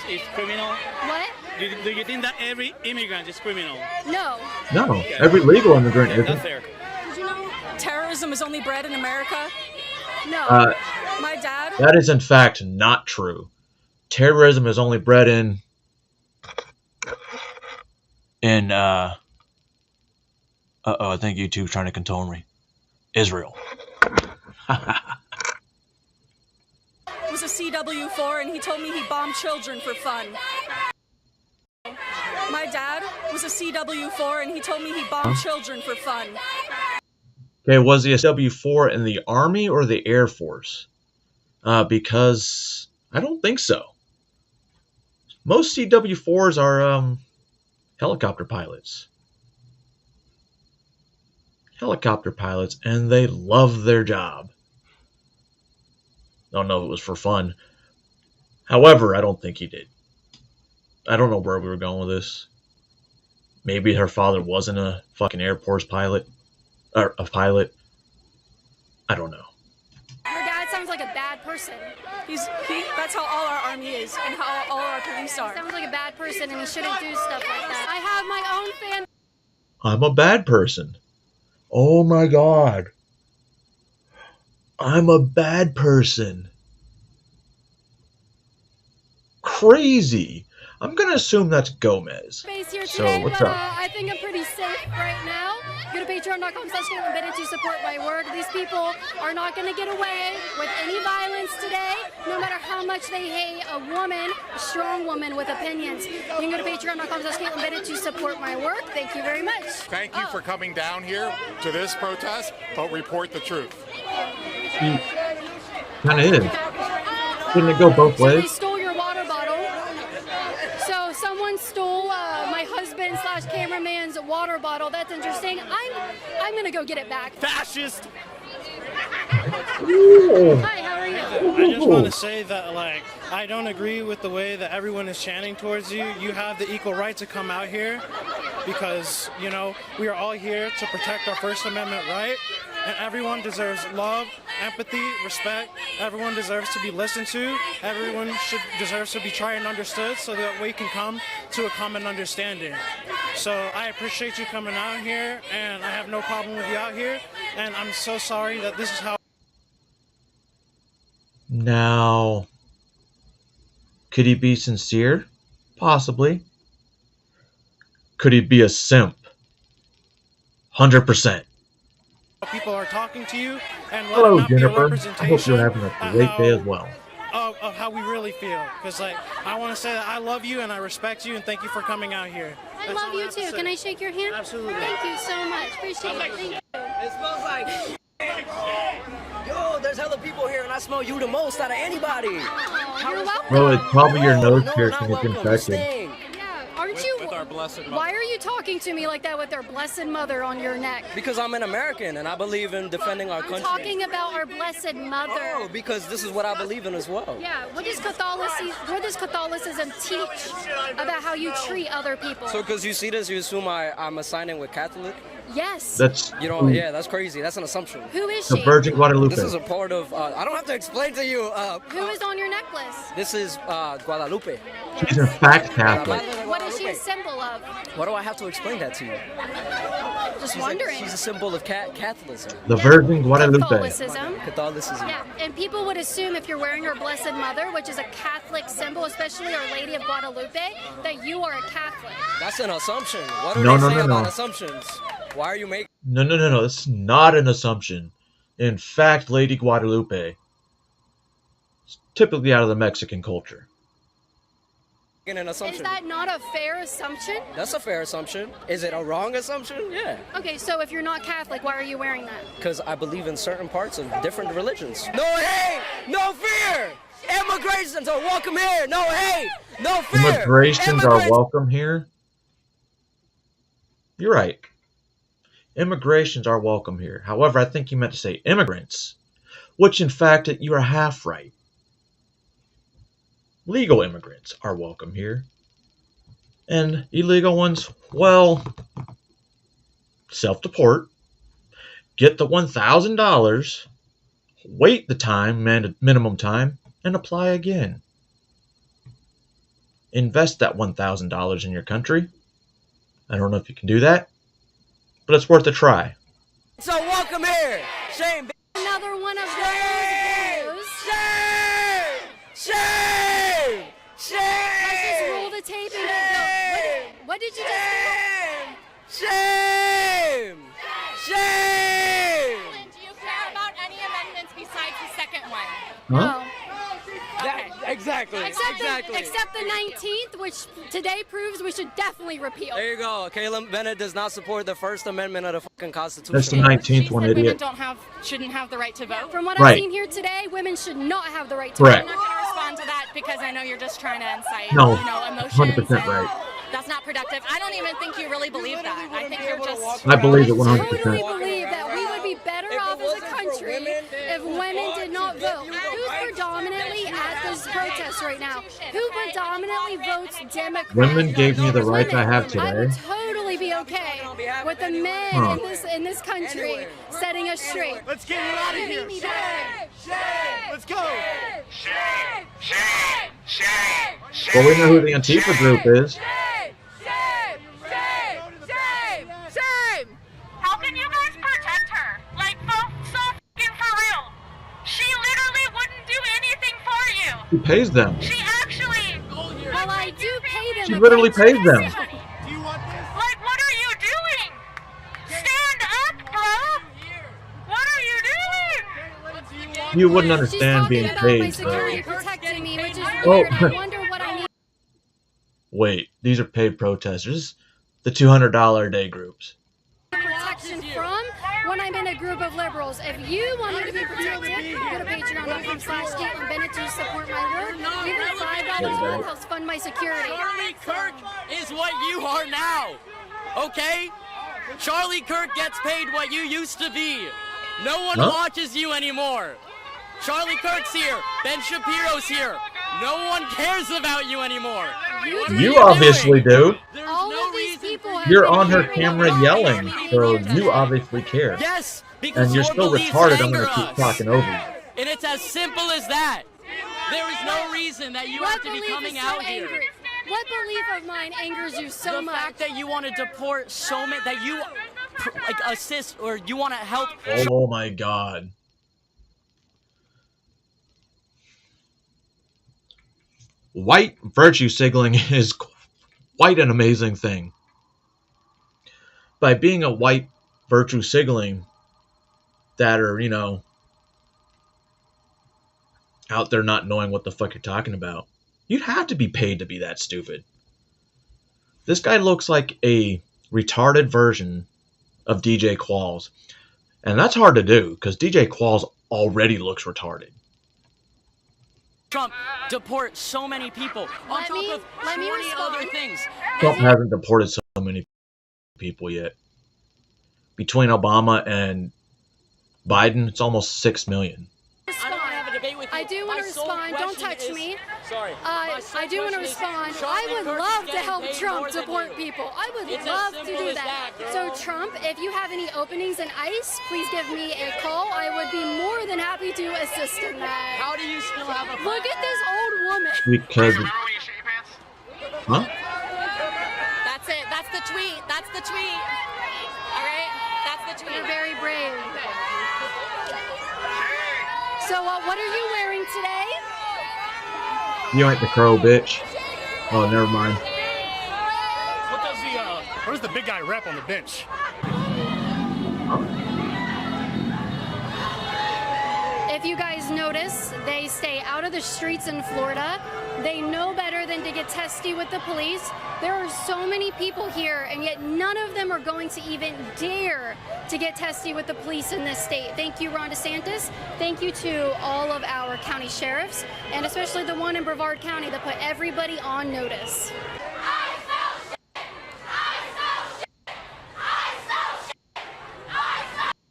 Is criminal? What? Do you think that every immigrant is criminal? No. No, every legal immigrant isn't. That's fair. Did you know terrorism is only bred in America? No. My dad. That is in fact not true. Terrorism is only bred in I think YouTube's trying to control me. Israel. Was a CW4 and he told me he bombed children for fun. My dad was a CW4 and he told me he bombed children for fun. Okay, was he a W4 in the Army or the Air Force? Because I don't think so. Most CW4s are helicopter pilots. Helicopter pilots, and they love their job. I don't know if it was for fun. However, I don't think he did. I don't know where we were going with this. Maybe her father wasn't a fucking Air Force pilot. Or a pilot. I don't know. Your dad sounds like a bad person. That's how all our army is and how all our police are. He sounds like a bad person and he shouldn't do stuff like that. I have my own fan. I'm a bad person. Oh my god. I'm a bad person. Crazy. I'm gonna assume that's Gomez. Space here So today, what's but up? I think I'm pretty safe right now. Go to patreon.com/Caitlin to support my work. These people are not going to get away with any violence today, no matter how much they hate a woman, a strong woman with opinions. You can go to patreon.com/Caitlin to support my work. Thank you very much. Thank you for coming down here to this protest, but report the truth. Kind of is. Couldn't it go both So they ways? stole your water bottle. So someone stole my husband/cameraman's water bottle. That's interesting. I'm gonna go get it back. Fascist. Hi, how are you? I just want to say that, like, I don't agree with the way that everyone is chanting towards you. You have the equal right to come out here because, you know, we are all here to protect our First Amendment right. And everyone deserves love, empathy, respect. Everyone deserves to be listened to. Everyone deserves to be tried and understood so that we can come to a common understanding. So I appreciate you coming out here, and I have no problem with you out here. And I'm so sorry that this is how. Now, could he be sincere? Possibly. Could he be a simp? 100%. People are talking to you, and let it Hello, not be a Jennifer. I hope representation you're having a great day as well. of how we really feel. Because, like, I want to say that I love you and I respect you, and thank you for coming out here. I That's love all you have to too. say. Can I shake your hand? Absolutely. Thank you so much. Appreciate it. Thank you. It smells like. Yo, there's hella people here, and I smell you the most out of anybody. You're welcome. Bro, it's probably your nose no, piercing not is welcome. infected. Stink. Aren't you? With our blessed mother. Why are you talking to me like that with their blessed mother on your neck? Because I'm an American and I believe in defending our I'm country. talking about our blessed mother. Oh, because this is what I believe in as well. Yeah, what does Catholicism teach about how you treat other people? So, because you see this, you assume I'm assigning with Catholic? Yes. That's Yeah, that's crazy. That's an assumption. Who is the she? Virgin Guadalupe. This is a part of. I don't have to explain to you. Who is on your necklace? This is Guadalupe. She's in fact Catholic. What is she a symbol of? Why do I have to explain that to you? Just wondering. She's a symbol of Catholicism. The Virgin Guadalupe. Catholicism. Catholicism. Yeah, and people would assume if you're wearing your Blessed Mother, which is a Catholic symbol, especially Our Lady of Guadalupe, that you are a Catholic. That's an assumption. What do No, they no, say no, about no. assumptions? Why are you making? No. It's not an assumption. In fact, Lady Guadalupe is typically out of the Mexican culture. an assumption. Is that not a fair assumption? That's a fair assumption. Is it a wrong assumption? Yeah. Okay, so if you're not Catholic, why are you wearing that? Because I believe in certain parts of different religions. No hate, no fear. Immigrations are welcome here. No hate, no fear. Immigrations are welcome here. You're right. Immigrations are welcome here. However, I think you meant to say immigrants, which in fact you are half right. Legal immigrants are welcome here. And illegal ones, well, self-deport, get the $1,000, wait the time, minimum time, and apply again. Invest that $1,000 in your country. I don't know if you can do that, but it's worth a try. So welcome here. Shame. Another one of those videos. Shame! Shame! Shame! Let's just roll the tape and go. What did you just do? Shame! Shame! Do you care about any amendments besides the second one? Huh? Exactly. Except the 19th, which today proves we should definitely repeal. There you go. Caleb Bennett does not support the First Amendment of the fucking Constitution. That's the 19th one, Women idiot. shouldn't have the right to vote. From what Right. I've seen here today, women should not have the right to Correct. vote. I'm not going to respond to that because I know you're just trying to incite, No, emotions. 100% right. That's not productive. I don't even think you really believe that. I think you're just. I believe it totally 100%. believe that we would be better off as a country if women did not vote. Who's predominantly at this protest right now? Who predominantly votes Democrat? Women gave me the rights I have I today. would totally be okay with the men Huh. in this country setting us straight. Let's get you out of here. Let's go. Well, we know who the Antifa group is. Shame! How can you guys protect her? Like, so fucking for real. She literally wouldn't do anything for you. She pays them. She actually. Well, I do pay them. She literally pays them. Like, what are you doing? Stand up, bro. What are you doing? You wouldn't understand She's being talking about my paid, security bro. protecting me, which is Oh. weird. I wonder what I need. Wait, these are paid protesters? The $200 a day groups. Protection from when I'm in a group of liberals. If you want me to be protected, go to patreon.com/Caitlin Bennett to support my work. Even $5 a month helps fund my security. Charlie Kirk is what you are now. Okay? Charlie Kirk gets paid what you used to be. No one watches you anymore. Charlie Kirk's here. Ben Shapiro's here. No one cares about you anymore. You obviously do. All of these people have You're been on her hearing camera about yelling, me. so you obviously care. Yes, because And you're your still beliefs retarded. I'm anger going to keep us. talking over you. And it's as simple as that. There is no reason that you What have to be belief coming is so out here. angry? What belief of mine angers you so The much? fact that you want to deport so many, that you like assist or you want to help. Oh my god. White virtue signaling is quite an amazing thing. By being a white virtue signaling that are, out there not knowing what the fuck you're talking about, you'd have to be paid to be that stupid. This guy looks like a retarded version of DJ Qualls. And that's hard to do, because DJ Qualls already looks retarded. Trump deport so many people on top of 20 other things. Trump hasn't deported so many people yet. Between Obama and Biden, it's almost 6 million. I don't want to have a debate with you. I do want to My sole respond. Don't question touch is- me. Sorry. I do want to respond. I would love to help Trump deport people. I would It's as love to simple do as that. that, So girl. Trump, if you have any openings in ICE, please give me a call. I would be more than happy to assist in that. How do you still have a Look at this old woman. Because... Huh? That's it. That's the tweet. That's the tweet. All right? That's the tweet. You're very brave. So what are you wearing today? You ain't the crow, bitch. Oh, never mind. What does the big guy rap on the bench? If if you guys notice, they stay out of the streets in Florida. They know better than to get testy with the police. There are so many people here, and yet none of them are going to even dare to get testy with the police in this state. Thank you, Ron DeSantis. Thank you to all of our county sheriffs, and especially the one in Brevard County that put everybody on notice.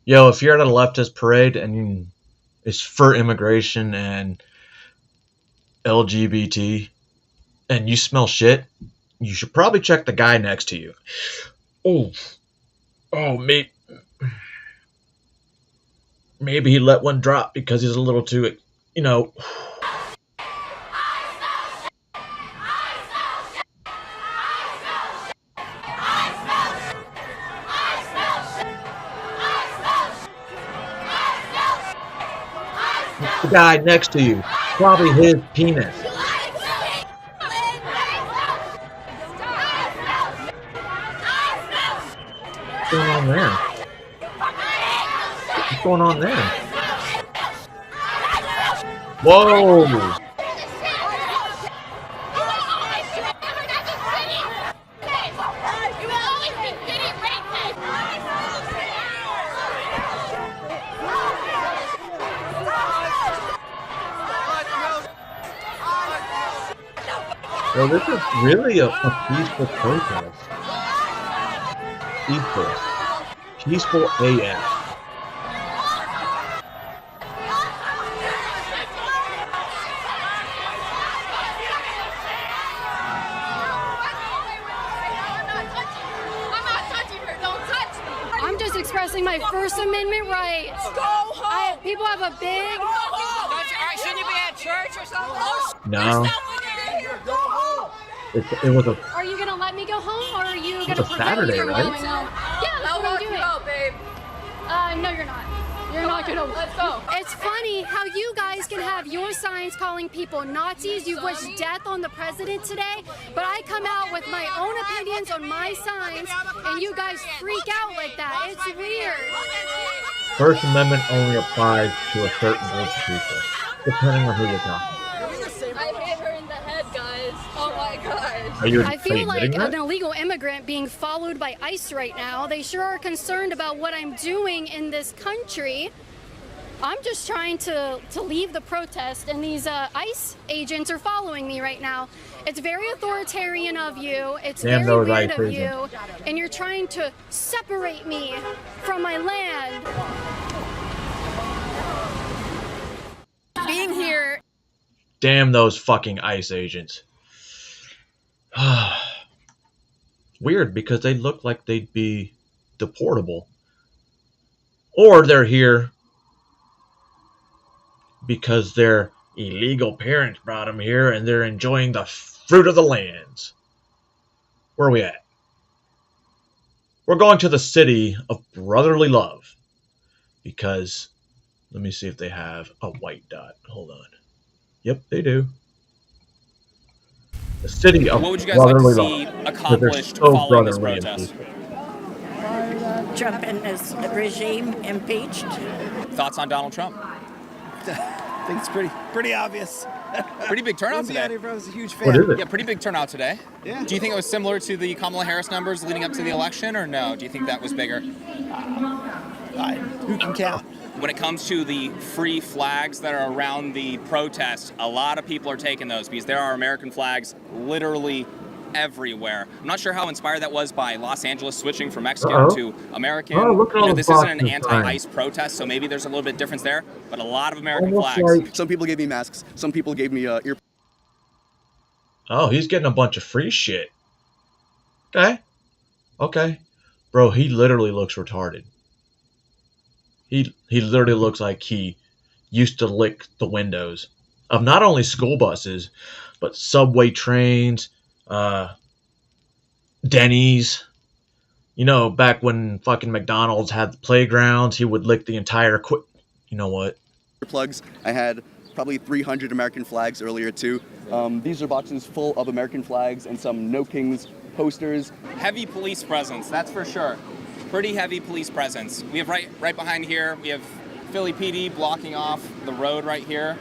Yo, if you're at a leftist parade and it's for immigration and LGBT and you smell shit, you should probably check the guy next to you. Maybe he let one drop because he's a little too, the guy next to you, probably his penis. What's going on there? What's going on there? Whoa! Well, this is really a peaceful protest. Peaceful AF. I'm just expressing my First Amendment rights. Go home. People have a big... Go home. Shouldn't you be at church or something? No. It was a... Are you gonna let me go home, or are you gonna It's a prevent Saturday, me from right? going home? Yeah, that's what I'm doing. Go, babe. No, you're not. You're not gonna. Let's go. It's funny how you guys can have your signs calling people Nazis. You wish death on the president today, but I come out with my own opinions on my signs, and you guys freak out like that. It's weird. First Amendment only applies to a certain group of people, depending on who you're talking. I hit her in the head, guys. Oh my gosh. Are you I feel like admitting that? an illegal immigrant being followed by ICE right now. They sure are concerned about what I'm doing in this country. I'm just trying to leave the protest, and these ICE agents are following me right now. It's very authoritarian of you. It's Damn very those weird ICE of agents. you, and you're trying to separate me from my land. Being here. Damn those fucking ICE agents. Weird, because they look like they'd be deportable. Or they're here because their illegal parents brought them here and they're enjoying the fruit of the lands. Where are we at? We're going to the city of brotherly love. Because, let me see if they have a white dot. Hold on. Yep, they do. The city of What would you guys like to brotherly see love. accomplished So following this brotherly and protest? peaceful. Trump and his regime impeached. Thoughts on Donald Trump? I think it's pretty obvious. Pretty big turnout today. I was a huge fan. What is it? Yeah, pretty big turnout today. Yeah. Do you think it was similar to the Kamala Harris numbers leading up to the election, or no? Do you think that was bigger? Who can count? When it comes to the free flags that are around the protest, a lot of people are taking those because there are American flags literally everywhere. I'm not sure how inspired that was by Los Angeles switching from Mexican to American. Oh, look at all the This isn't an boxes anti-ICE protest, so maybe there's a little bit difference there, but a lot of American Almost flags. like- Some people gave me masks. Some people gave me ear. Oh, he's getting a bunch of free shit. Okay. Bro, he literally looks retarded. He literally looks like he used to lick the windows of not only school buses, but subway trains, Denny's. You know, back when fucking McDonald's had the playgrounds, he would lick the entire You know what? Plugs. I had probably 300 American flags earlier too. These are boxes full of American flags and some No Kings posters. Heavy police presence, that's for sure. Pretty heavy police presence. We have right behind here, we have Philly PD blocking off the road right here.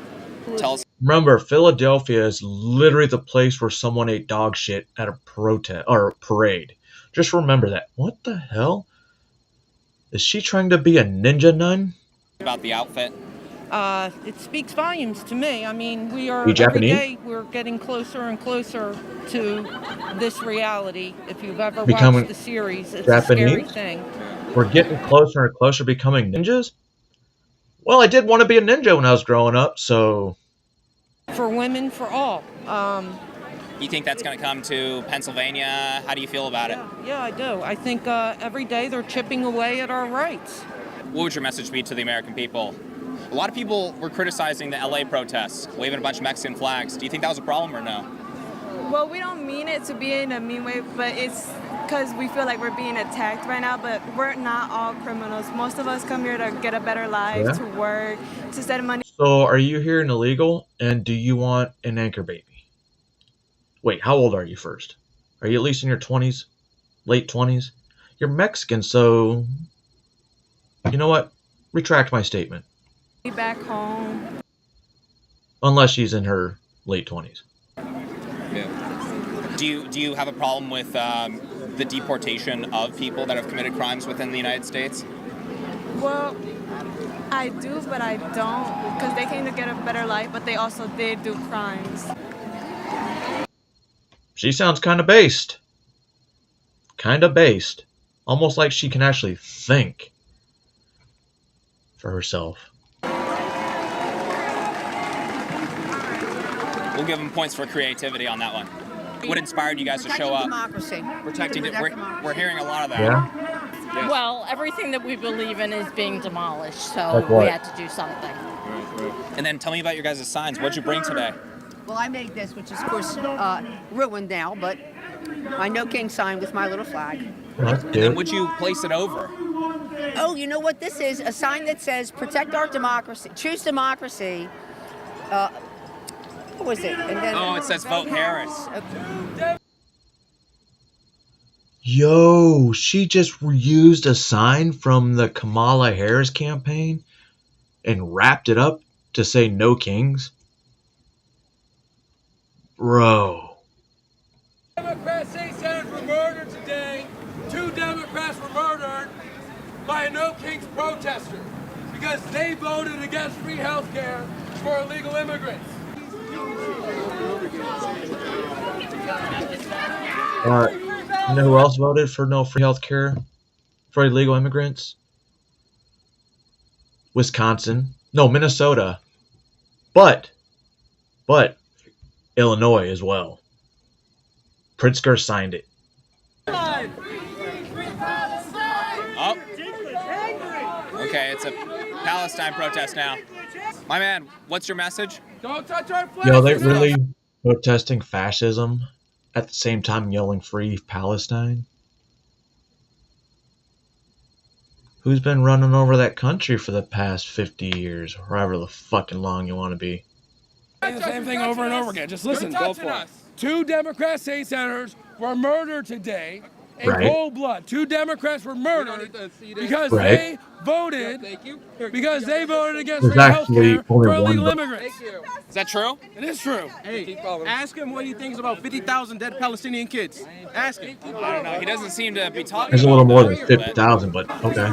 Tells. Remember, Philadelphia is literally the place where someone ate dog shit at a protest or a parade. Just remember that. What the hell? Is she trying to be a ninja nun? About the outfit. It speaks volumes to me. I mean, we are You every Japanese? day we're getting closer and closer to this reality. If you've ever Becoming watched the series, it's a scary Japanese? thing. We're getting closer and closer to becoming ninjas? Well, I did want to be a ninja when I was growing up, so... For women, for all. You think that's going to come to Pennsylvania? How do you feel about it? Yeah, I do. I think every day they're chipping away at our rights. What would your message be to the American people? A lot of people were criticizing the LA protests, waving a bunch of Mexican flags. Do you think that was a problem or no? Well, we don't mean it to be in a mean way, but it's because we feel like we're being attacked right now, but we're not all criminals. Most of us come here to get a better life, Yeah. to work, to send money. So, are you here and illegal, and do you want an anchor baby? Wait, how old are you first? Are you at least in your 20s? Late 20s? You're Mexican, so... You know what? Retract my statement. Back home. Unless she's in her late 20s. Yeah. Do you have a problem with the deportation of people that have committed crimes within the United States? Well, I do, but I don't, because they came to get a better life, but they also did do crimes. She sounds kind of based. Kind of based. Almost like she can actually think for herself. We'll give them points for creativity on that one. What inspired you guys to show up? Democracy. Protecting it. We're hearing a lot of that. Yeah? Yes. Well, everything that we believe in is being demolished, so Like what? we had to do something. And then tell me about your guys' signs. What'd you bring today? Well, I made this, which is, of course, ruined now, but my No King sign with my little flag. That's And then good. would you place it over? Oh, you know what this is? A sign that says, protect our democracy, choose democracy. What was it? And then, Oh, it says vote Harris. Yo, she just reused a sign from the Kamala Harris campaign and wrapped it up to say no kings. Bro. Democrats, 8 senators were murdered today. 2 Democrats were murdered by a No Kings protester because they voted against free health care for illegal immigrants. You know who else voted for no free health care for illegal immigrants? Wisconsin. No, Minnesota. But Illinois as well. Pritzker signed it. Oh. Okay, it's a Palestine protest now. My man, what's your message? Don't touch our flag. Yo, they really protesting fascism at the same time yelling free Palestine? Who's been running over that country for the past 50 years, or however the fucking long you want to be? The same thing over and over again. Just listen. Go for it. 2 Democrat state senators were murdered today in Right. cold blood. 2 Democrats were murdered because Right. they voted against There's free health actually care only for one illegal vote. immigrants. Is that true? It is true. Hey, ask him what he thinks about 50,000 dead Palestinian kids. Ask him. I don't know. He doesn't seem to be talking There's a about little more that, than but- 50,000, but okay.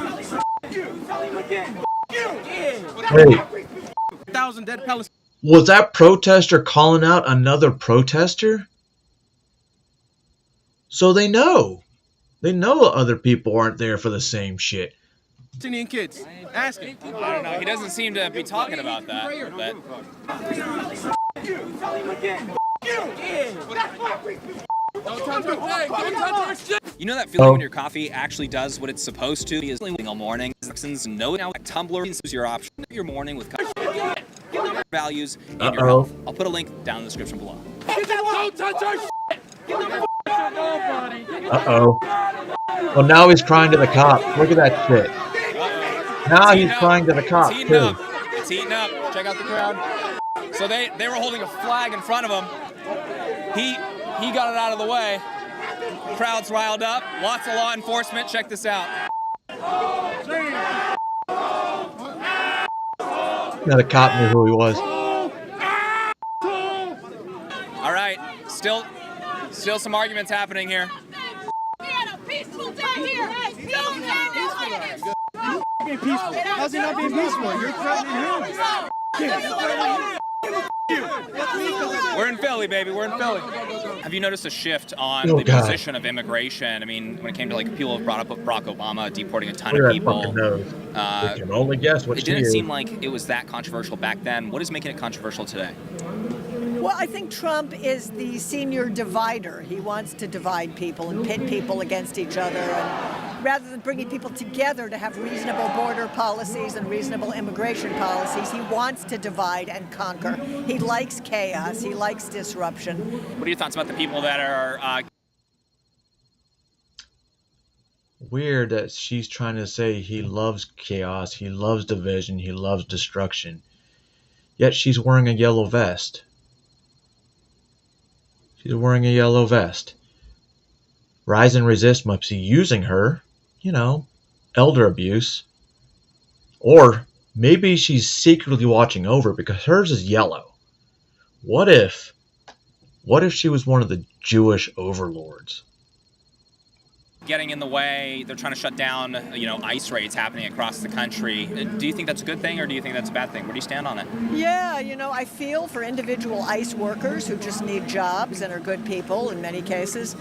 Hey, 1,000 dead Palestinian. was that protester calling out another protester? So they know. They know other people aren't there for the same shit. Palestinian kids. Ask him. I don't know. He doesn't seem to be talking about that. But you know that feeling when your coffee actually does what it's supposed to? Is all morning. No, now Tumblr is your option. Your morning with coffee. Values in your health. I'll put a link down in the description below. Don't touch our shit. Get the f*** out, nobody. Uh-oh. Well, now he's crying to the cops. Look at that shit. Now he's crying to the cops, It's heating too. up. It's heating up. Check out the crowd. So they were holding a flag in front of him. He got it out of the way. Crowd's riled up. Lots of law enforcement. Check this out. Now the cop knew who he was. All right, still some arguments happening here. Being peaceful. How's he not being peaceful? You're threatening him. We're in Philly, baby. We're in Philly. Have you noticed a shift on Oh, the God. position of immigration? I mean, when it came to like people have brought up Barack Obama deporting a ton Look of at that people. fucking nose. We can only guess what It she didn't is. seem like it was that controversial back then. What is making it controversial today? Well, I think Trump is the senior divider. He wants to divide people and pit people against each other. And rather than bringing people together to have reasonable border policies and reasonable immigration policies, he wants to divide and conquer. He likes chaos. He likes disruption. What are your thoughts about the people that are Weird that she's trying to say he loves chaos, he loves division, he loves destruction. Yet she's wearing a yellow vest. She's wearing a yellow vest. Rise and Resist must be using her, elder abuse. Or maybe she's secretly watching over because hers is yellow. What if she was one of the Jewish overlords? getting in the way? They're trying to shut down, ICE raids happening across the country. Do you think that's a good thing, or do you think that's a bad thing? Where do you stand on it? Yeah, I feel for individual ICE workers who just need jobs and are good people in many cases.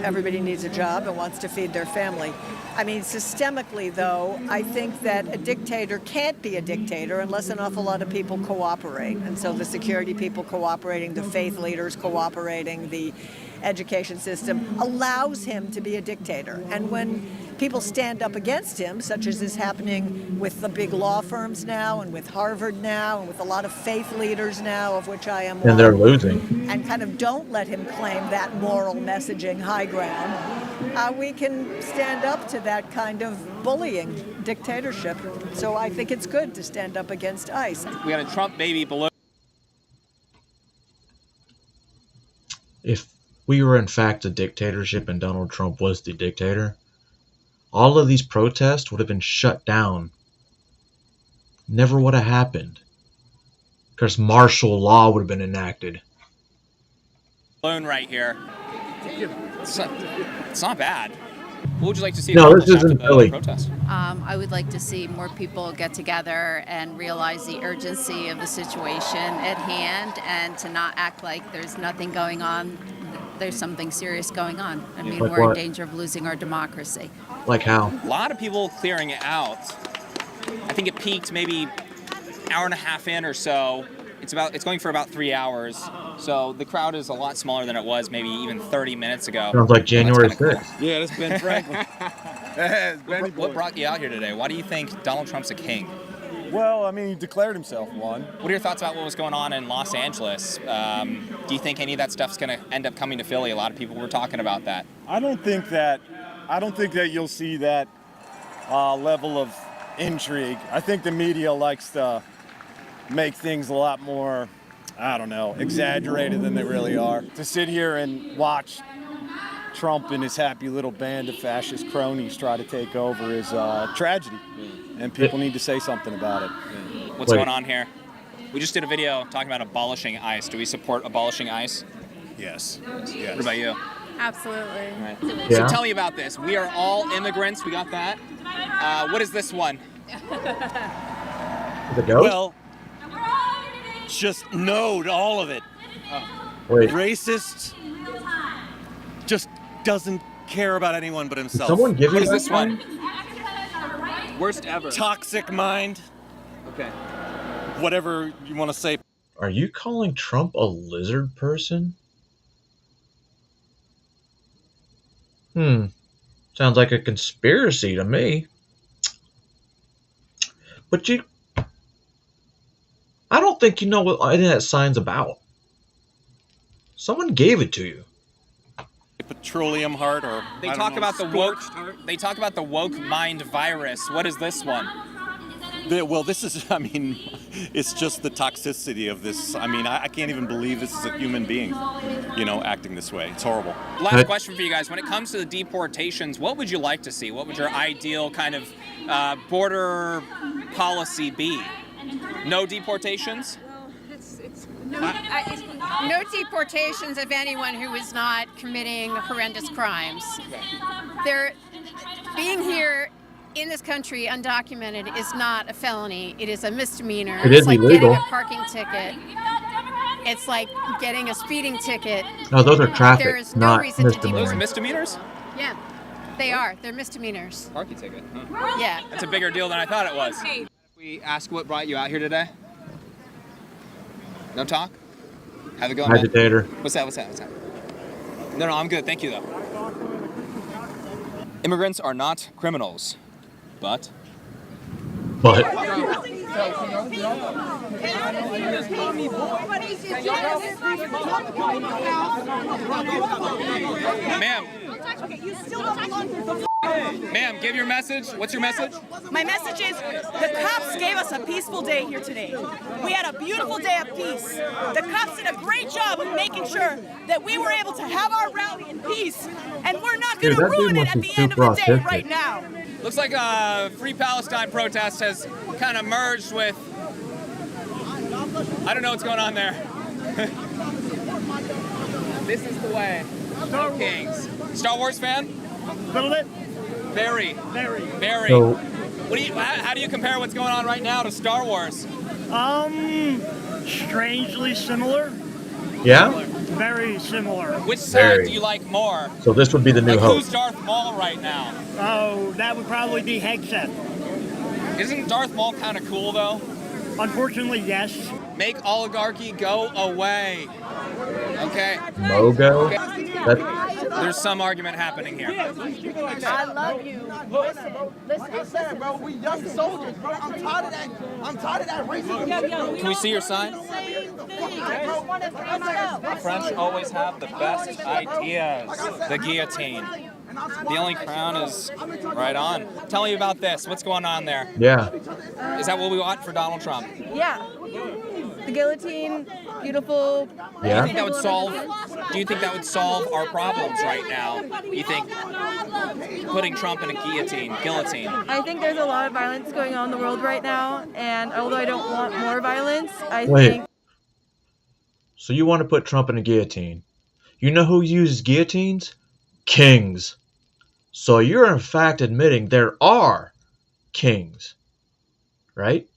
Everybody needs a job and wants to feed their family. I mean, systemically, though, I think that a dictator can't be a dictator unless an awful lot of people cooperate. And so the security people cooperating, the faith leaders cooperating, the education system allows him to be a dictator. And when people stand up against him, such as is happening with the big law firms now and with Harvard now and with a lot of faith leaders now, of which I am one, and they're losing, and kind of don't let him claim that moral messaging high ground, we can stand up to that kind of bullying dictatorship. So I think it's good to stand up against ICE. We got a Trump baby below. If we were in fact a dictatorship and Donald Trump was the dictator, all of these protests would have been shut down. Never would have happened. Because martial law would have been enacted. Alone right here. It's not bad. What would you like to see? No, this isn't Philly. Protest? I would like to see more people get together and realize the urgency of the situation at hand, and to not act like there's nothing going on. There's something serious going on. I mean, Like we're what? in danger of losing our democracy. Like how? A lot of people clearing it out. I think it peaked maybe hour and a half in or so. It's going for about 3 hours. So the crowd is a lot smaller than it was maybe even 30 minutes ago. Sounds like January 6th. Cool. Yeah, that's Ben Franklin. What brought you out here today? Why do you think Donald Trump's a king? Well, I mean, he declared himself one. What are your thoughts about what was going on in Los Angeles? Do you think any of that stuff's going to end up coming to Philly? A lot of people were talking about that. I don't think that you'll see that level of intrigue. I think the media likes to make things a lot more, exaggerated than they really are. To sit here and watch Trump and his happy little band of fascist cronies try to take over is a tragedy. And people need to say something about it. What's going on here? We just did a video talking about abolishing ICE. Do we support abolishing ICE? Yes. What about you? Absolutely. Right. Yeah. So tell me about this. We are all immigrants. We got that. What is this one? The ghost? Well, just no to all of it. Wait. Racist, just doesn't care about anyone but himself. Someone give What you is this that one? Worst ever. Toxic mind, Okay. whatever you want to say. Are you calling Trump a lizard person? Sounds like a conspiracy to me. But I don't think you know what any of that sign's about. Someone gave it to you. Petroleum heart, or They I don't talk know, about the woke. scorched heart. They talk about the woke mind virus. What is this one? Well, this is, it's just the toxicity of this. I can't even believe this is a human being, acting this way. It's horrible. Last question for you guys. When it comes to the deportations, what would you like to see? What would your ideal kind of border policy be? No deportations? No deportations of anyone who is not committing horrendous crimes. Being here in this country undocumented is not a felony. It is a misdemeanor. It It's is like illegal. getting a parking ticket. It's like getting a speeding ticket. No, those are traffic, There is no not reason misdemeanors. Those are misdemeanors? Yeah, they are. They're misdemeanors. Parking ticket. Huh. Yeah. That's a bigger deal than I thought it was. We ask what brought you out here today? No talk? Have it going, man. Agitator. What's that? No, I'm good. Thank you, though. Immigrants are not criminals, but... Ma'am, give your message. What's your message? My message is the cops gave us a peaceful day here today. We had a beautiful day of peace. The cops did a great job of making sure that we were able to have our rally in peace, and we're not going to ruin it at the end of the day right now. Looks like a Free Palestine protest has kind of merged with... I don't know what's going on there. This is the way. No Kings. Star Wars fan? A little bit. Very. So, How do you compare what's going on right now to Star Wars? Strangely similar. yeah? Very similar. Which side do you like more? So this would be the new Like, host. who's Darth Maul right now? Oh, that would probably be Hegseth. Isn't Darth Maul kind of cool, though? Unfortunately, yes. Make oligarchy go away. Okay. Mogo? Okay. That's, There's some argument happening here. I love you. Listen, bro. We young soldiers, bro. I'm tired of that racism. Can we see your sign? The French always have the best ideas. The guillotine. The only crown is right on. Tell me about this. What's going on there? yeah. Is that what we want for Donald Trump? Yeah. The guillotine, beautiful. Do you think that would solve? Do you think that would solve our problems right now? You think putting Trump in a guillotine? I think there's a lot of violence going on in the world right now, and although I don't want more violence, I Wait. think So you want to put Trump in a guillotine? You know who uses guillotines? Kings. So you're in fact admitting there are kings, right?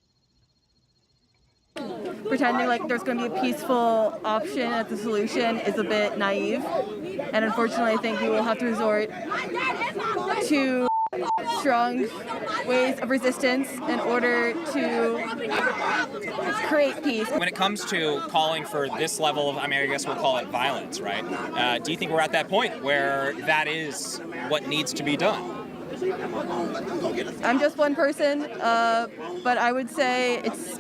pretending like there's going to be a peaceful option as the solution is a bit naive. And unfortunately, I think we will have to resort to strong ways of resistance in order to create peace. When it comes to calling for this level of, I guess we'll call it violence, right? Do you think we're at that point where that is what needs to be done? I'm just one person, but I would say it's,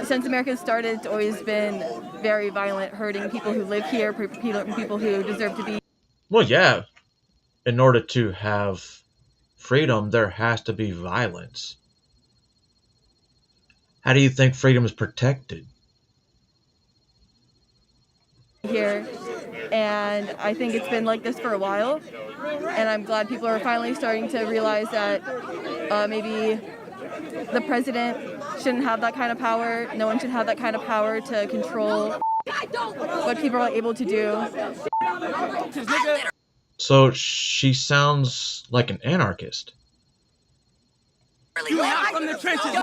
since America started, it's always been very violent, hurting people who live here, people who deserve to be. Well, yeah. In order to have freedom, there has to be violence. How do you think freedom is protected? Here, and I think it's been like this for a while, and I'm glad people are finally starting to realize that maybe the president shouldn't have that kind of power. No one should have that kind of power to control what people are able to do. So she sounds like an anarchist. You're not from the trenches.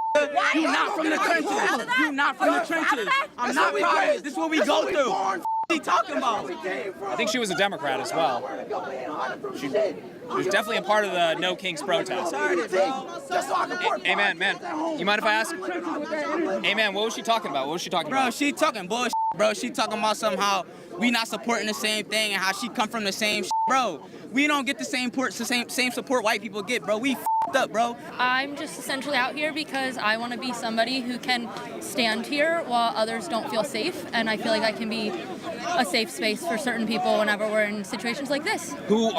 You're not from the trenches. You're not from the trenches. I'm not private. This is what we go through. What are you talking about? I think she was a Democrat as well. She was definitely a part of the No Kings protest. Hey, man, you mind if I ask? Hey, man, what was she talking about? Bro, she talking bullshit, bro. She talking about somehow we not supporting the same thing and how she come from the same shit. Bro, we don't get the same support white people get, bro. We f***ed up, bro. I'm just essentially out here because I want to be somebody who can stand here while others don't feel safe, and I feel like I can be a safe space for certain people whenever we're in situations like this. Who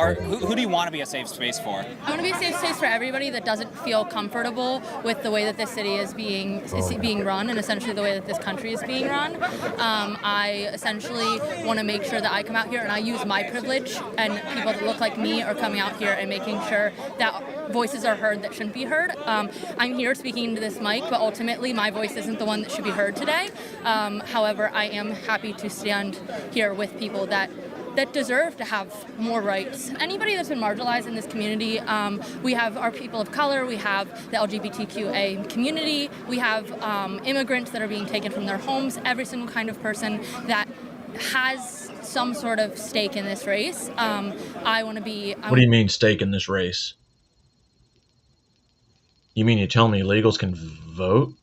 do you want to be a safe space for? I want to be a safe space for everybody that doesn't feel comfortable with the way that this city is being run, and essentially the way that this country is being run. I essentially want to make sure that I come out here and I use my privilege, and people that look like me are coming out here and making sure that voices are heard that shouldn't be heard. I'm here speaking into this mic, but ultimately my voice isn't the one that should be heard today. However, I am happy to stand here with people that deserve to have more rights. Anybody that's been marginalized in this community, we have our people of color, we have the LGBTQA community, we have immigrants that are being taken from their homes, every single kind of person that has some sort of stake in this race. I want to be... What do you mean stake in this race? You mean you tell me illegals can vote?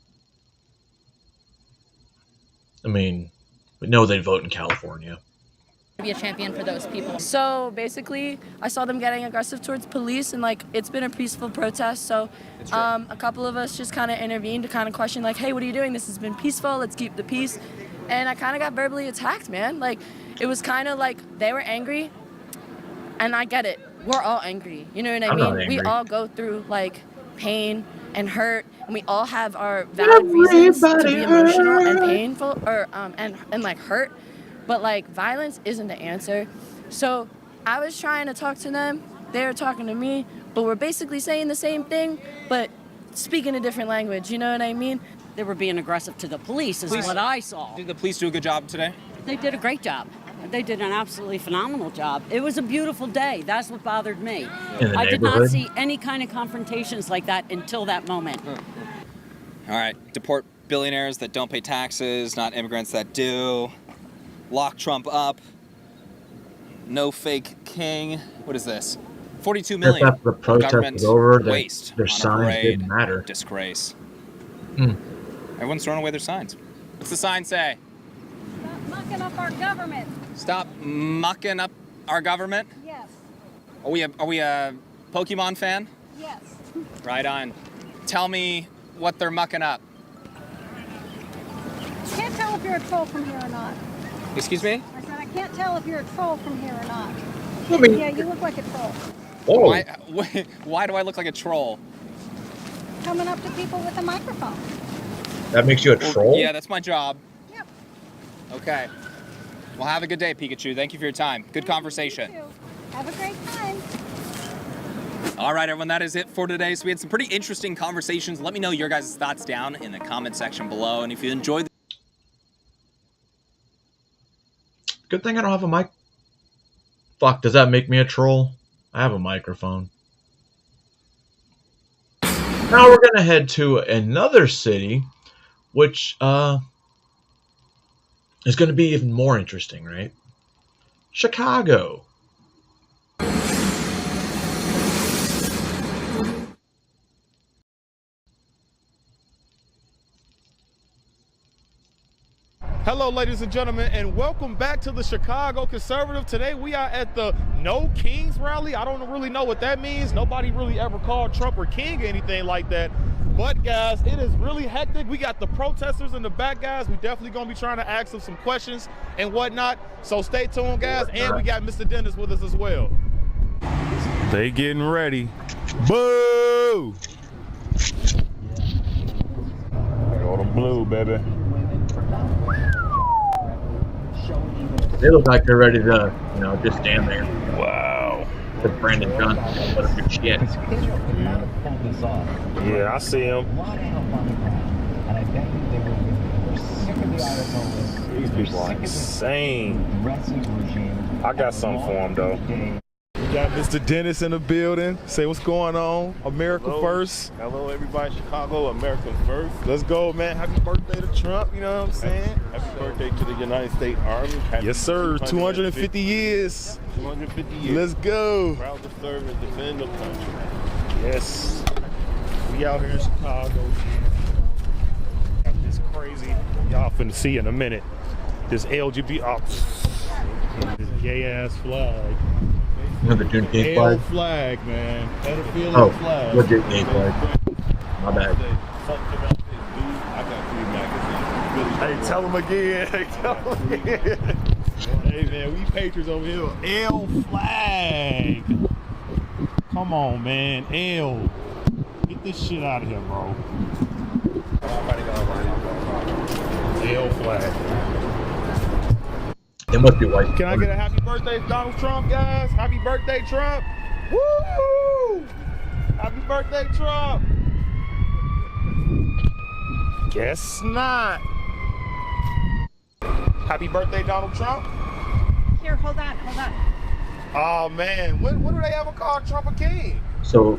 I mean, we know they vote in California. Be a champion for those people. So basically, I saw them getting aggressive towards police, and like it's been a peaceful protest. So a couple of us just kind of intervened to kind of question, like, hey, what are you doing? This has been peaceful. Let's keep the peace. And I kind of got verbally attacked, man. Like it was kind of like they were angry, and I get it. We're all angry. You know what I mean? We all go through like pain and hurt, and we all have our valid reasons to be emotional and painful, or and like hurt. But like violence isn't the answer. So I was trying to talk to them, they were talking to me, but we're basically saying the same thing, but speaking a different language, you know what I mean? They were being aggressive to the police is what I saw. Did the police do a good job today? They did a great job. They did an absolutely phenomenal job. It was a beautiful day. That's what bothered me. I did not see any kind of confrontations like that until that moment. All right, deport billionaires that don't pay taxes, not immigrants that do. Lock Trump up. No fake king. What is this? 42 million. After the protest Government was over, waste their on a signs parade. didn't matter. Disgrace. Hmm. Everyone's throwing away their signs. What's the sign say? Stop mucking up our government. Stop mucking up our government? Yes. Are we a Pokemon fan? Yes. Right on. Tell me what they're mucking up. Can't tell if you're a troll from here or not. Excuse me? I said I can't tell if you're a troll from here or not. I mean, yeah, you look like a troll. Oh. Why do I look like a troll? Coming up to people with a microphone. That makes you a troll? Yeah, that's my job. Yep. Okay. Well, have a good day, Pikachu. Thank you for your time. Good conversation. You too. Have a great time. All right, everyone, that is it for today. So we had some pretty interesting conversations. Let me know your guys' thoughts down in the comment section below. And if you enjoyed Good thing I don't have a mic. Fuck, does that make me a troll? I have a microphone. Now we're gonna head to another city, which is gonna be even more interesting, right? Chicago. Hello, ladies and gentlemen, and welcome back to the Chicago Conservative. Today we are at the No Kings rally. I don't really know what that means. Nobody really ever called Trump or king or anything like that. But guys, it is really hectic. We got the protesters in the back, guys. We definitely gonna be trying to ask them some questions and whatnot. So stay tuned, guys. And we got Mr. Dennis with us as well. They getting ready. Boo! Go to blue, baby. They look like they're ready to, just stand there. Wow. The Brandon Johnson, what a good shit. Yeah, I see him. These people are insane. I got something for them, though. We got Mr. Dennis in the building. Say what's going on. America first. Hello, everybody. Chicago, America first. Let's go, man. Happy birthday to Trump. You know what I'm saying? Happy birthday to the United States Army. Happy Yes, sir. 250 years. 250 years. Let's go. Proud to serve and defend the country. Yes. We out here in Chicago. Got this crazy. Y'all finna see in a minute. This LGBT. This gay ass flag. The Juneteenth L flag? flag, man. Pedophilia flag. What Juneteenth flag? My bad. Hey, tell them again. Hey, tell them again. Hey, man, we patriots over here. L flag. Come on, man. L. Get this shit out of here, bro. L flag. It must be white. Can I get a happy birthday, Donald Trump, guys? Happy birthday, Trump! Woo! Happy birthday, Trump! Guess not. Happy birthday, Donald Trump. Here, hold on. Oh man, what do they ever call Trump a king? So,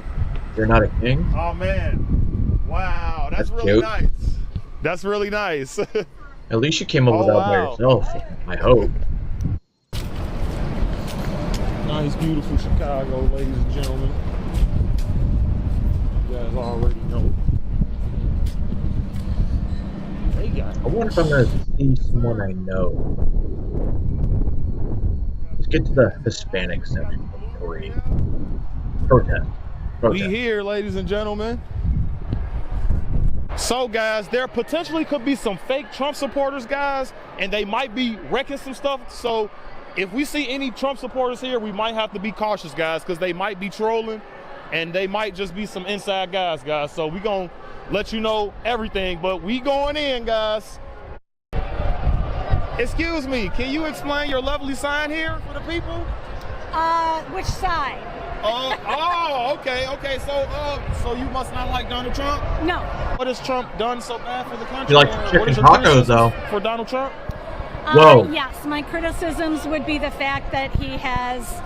you're not a king? Oh man, wow, that's really cute. nice. That's really nice. At least you came up with that by yourself, I hope. Nice, beautiful Chicago, ladies and gentlemen. You guys already know. They got. I wonder if I'm going to see someone I know. Let's get to the Hispanic section of the parade. Protest. We here, ladies and gentlemen. So, guys, there potentially could be some fake Trump supporters, guys, and they might be wrecking some stuff. So, if we see any Trump supporters here, we might have to be cautious, guys, because they might be trolling, and they might just be some inside guys. So, we gonna let you know everything, but we going in, guys. Excuse me, can you explain your lovely sign here for the people? Which side? Okay. So you must not like Donald Trump? No. What has Trump done so bad for the country? You like the chicken tacos, though. For Donald Trump? Whoa. Yes, my criticisms would be the fact that he has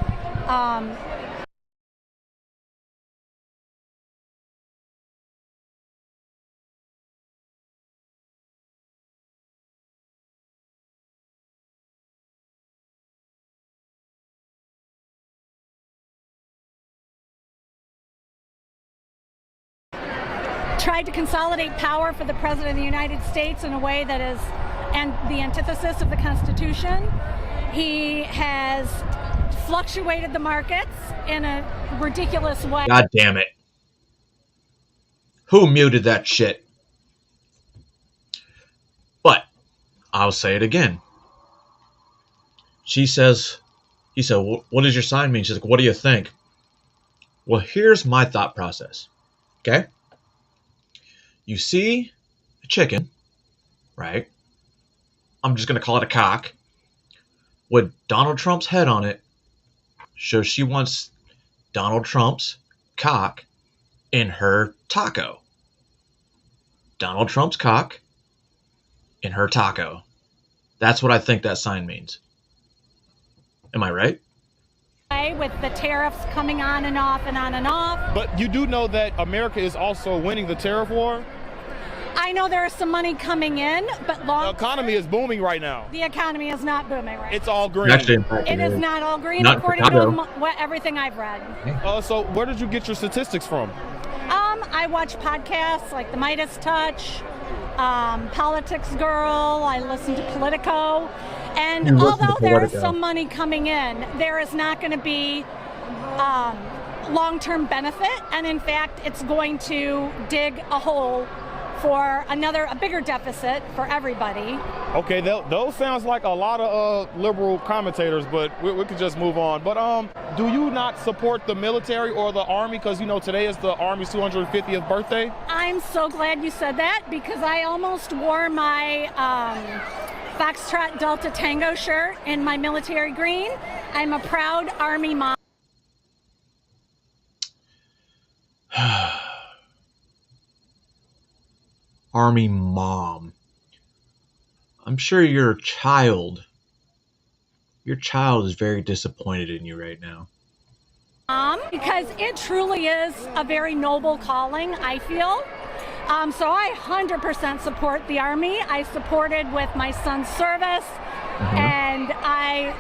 tried to consolidate power for the President of the United States in a way that is and the antithesis of the Constitution. He has fluctuated the markets in a ridiculous way. God damn it. Who muted that shit? But, I'll say it again. He said, what does your sign mean? She's like, what do you think? Well, here's my thought process. Okay? You see a chicken, right? I'm just going to call it a cock, with Donald Trump's head on it. So she wants Donald Trump's cock in her taco. Donald Trump's cock in her taco. That's what I think that sign means. Am I right? With the tariffs coming on and off and on and off. But you do know that America is also winning the tariff war? I know there is some money coming in, but the economy is booming right now. The economy is not booming right now. It's all green. It is not all green, according to everything I've read. So where did you get your statistics from? I watch podcasts like The Midas Touch, Politics Girl. I listen to Politico. And although there is some money coming in, there is not going to be long-term benefit. And in fact, it's going to dig a hole for a bigger deficit for everybody. Okay, those sounds like a lot of liberal commentators, but we could just move on. But do you not support the military or the Army? Because, you know, today is the Army's 250th birthday. I'm so glad you said that, because I almost wore my Foxtrot Delta Tango shirt in my military green. I'm a proud Army mom. Army mom. I'm sure your child is very disappointed in you right now. Because it truly is a very noble calling, I feel. So I 100% support the Army. I supported with my son's service, and I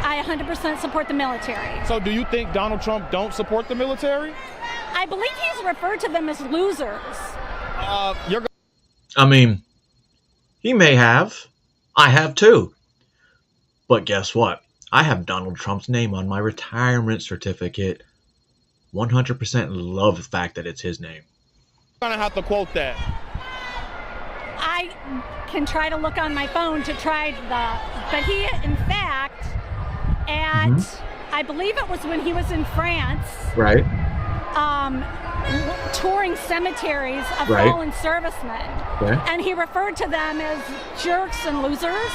100% support the military. So do you think Donald Trump don't support the military? I believe he's referred to them as losers. I mean, he may have. I have too. But guess what? I have Donald Trump's name on my retirement certificate. 100% love the fact that it's his name. I'm gonna have to quote that. I can try to look on my phone to try but he, in fact, I believe it was when he was in France. Right. Touring cemeteries of fallen servicemen. Okay. And he referred to them as jerks and losers.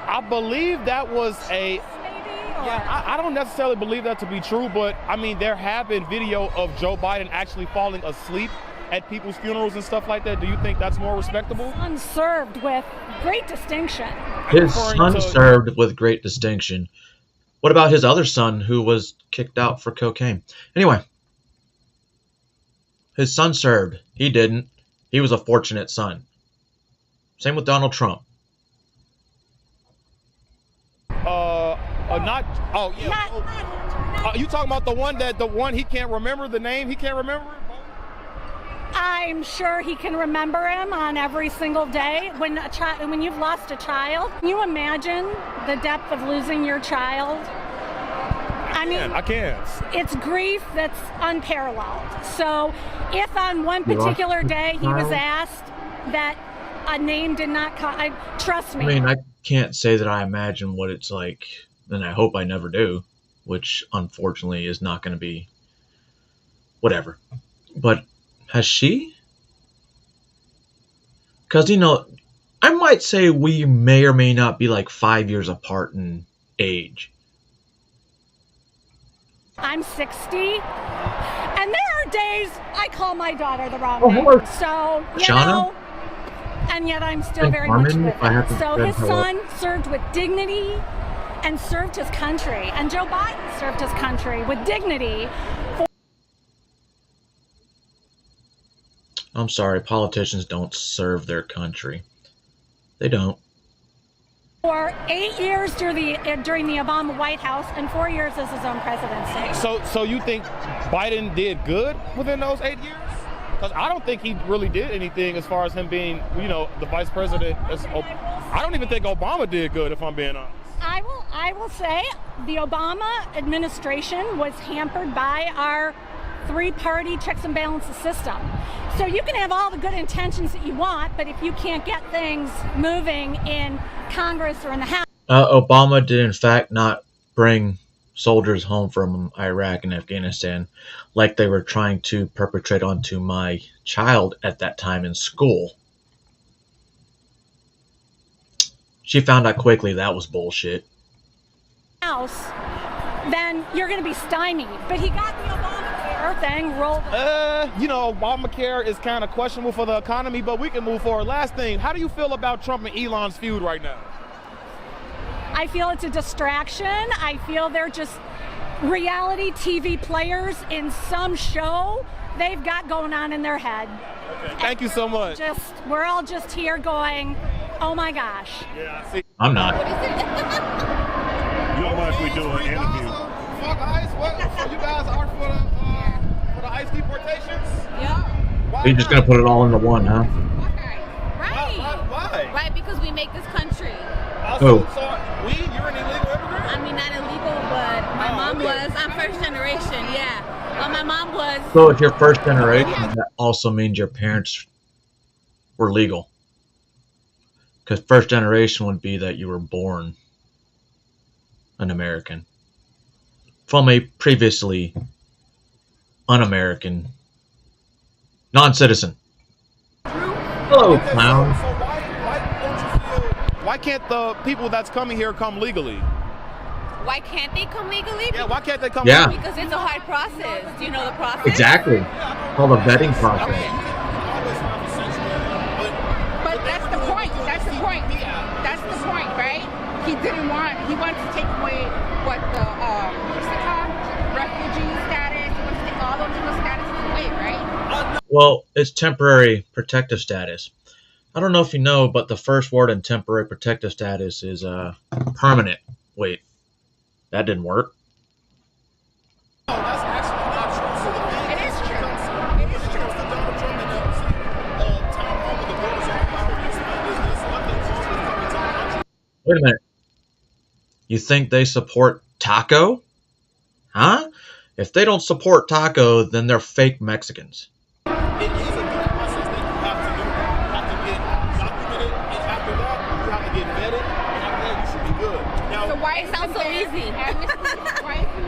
I believe that was a. Yeah, I don't necessarily believe that to be true, but I mean, there have been video of Joe Biden actually falling asleep at people's funerals and stuff like that. Do you think that's more respectable? Served with great distinction. His son served with great distinction. What about his other son who was kicked out for cocaine? Anyway, his son served. He didn't. He was a fortunate son. Same with Donald Trump. You talking about the one he can't remember the name? He can't remember it? I'm sure he can remember him on every single day. When you've lost a child, can you imagine the depth of losing your child? I can't. It's grief that's unparalleled. So if on one particular day he was asked that a name did not come, trust me. I mean, I can't say that I imagine what it's like, and I hope I never do, which unfortunately is not going to be whatever. But has she? Because, I might say we may or may not be like 5 years apart in age. I'm 60, and there are days I call my daughter the wrong name. So, and yet I'm still very much with him. So his son served with dignity and served his country, and Joe Biden served his country with dignity. I'm sorry, politicians don't serve their country. They don't. For 8 years during the Obama White House and 4 years as his own presidency. So you think Biden did good within those 8 years? Because I don't think he really did anything as far as him being, the vice president. I don't even think Obama did good, if I'm being honest. I will say the Obama administration was hampered by our three-party checks and balances system. So you can have all the good intentions that you want, but if you can't get things moving in Congress or in the House. Obama did in fact not bring soldiers home from Iraq and Afghanistan like they were trying to perpetrate onto my child at that time in school. She found out quickly that was bullshit. House, then you're going to be stymied. But he got the Obamacare thing rolled. Obamacare is kind of questionable for the economy, but we can move forward. Last thing, how do you feel about Trump and Elon's feud right now? I feel it's a distraction. I feel they're just reality TV players in some show they've got going on in their head. Okay, thank you so much. We're all just here going, oh my gosh. Yeah, I see. I'm not. You don't mind if we do an interview? Fuck ICE? So you guys are for the ICE deportations? Yeah. You're just gonna put it all into one, huh? Right. Why? Right, because we make this country. Oh. So you're an illegal immigrant? I mean, not illegal, but my mom was. I'm first generation, yeah. But my mom was. So if you're first generation, that also means your parents were legal. Because first generation would be that you were born an American from a previously un-American non-citizen. Hello, clown. So why can't the people that's coming here come legally? Why can't they come legally? Yeah, why can't they come legally? Because it's a hard process. Do you know the process? Exactly. It's called a vetting process. But that's the point. That's the point. That's the point, right? He wants to take away what the refugee status. He wants to take all those little statuses away, right? Well, it's temporary protective status. I don't know if you know, but the first word in temporary protective status is permanent. Wait, that didn't work. No, that's actually not true. So the thing It is true. It is true. the Donald Trump and the town hall with the voters on power there's nothing wrong with coming to the country. Wait a minute. You think they support Taco? Huh? If they don't support Taco, then they're fake Mexicans. It is a due process that you have to do. You have to get documented, and after that, you have to get vetted, and after that, you should be good. Now, So why it sounds so easy?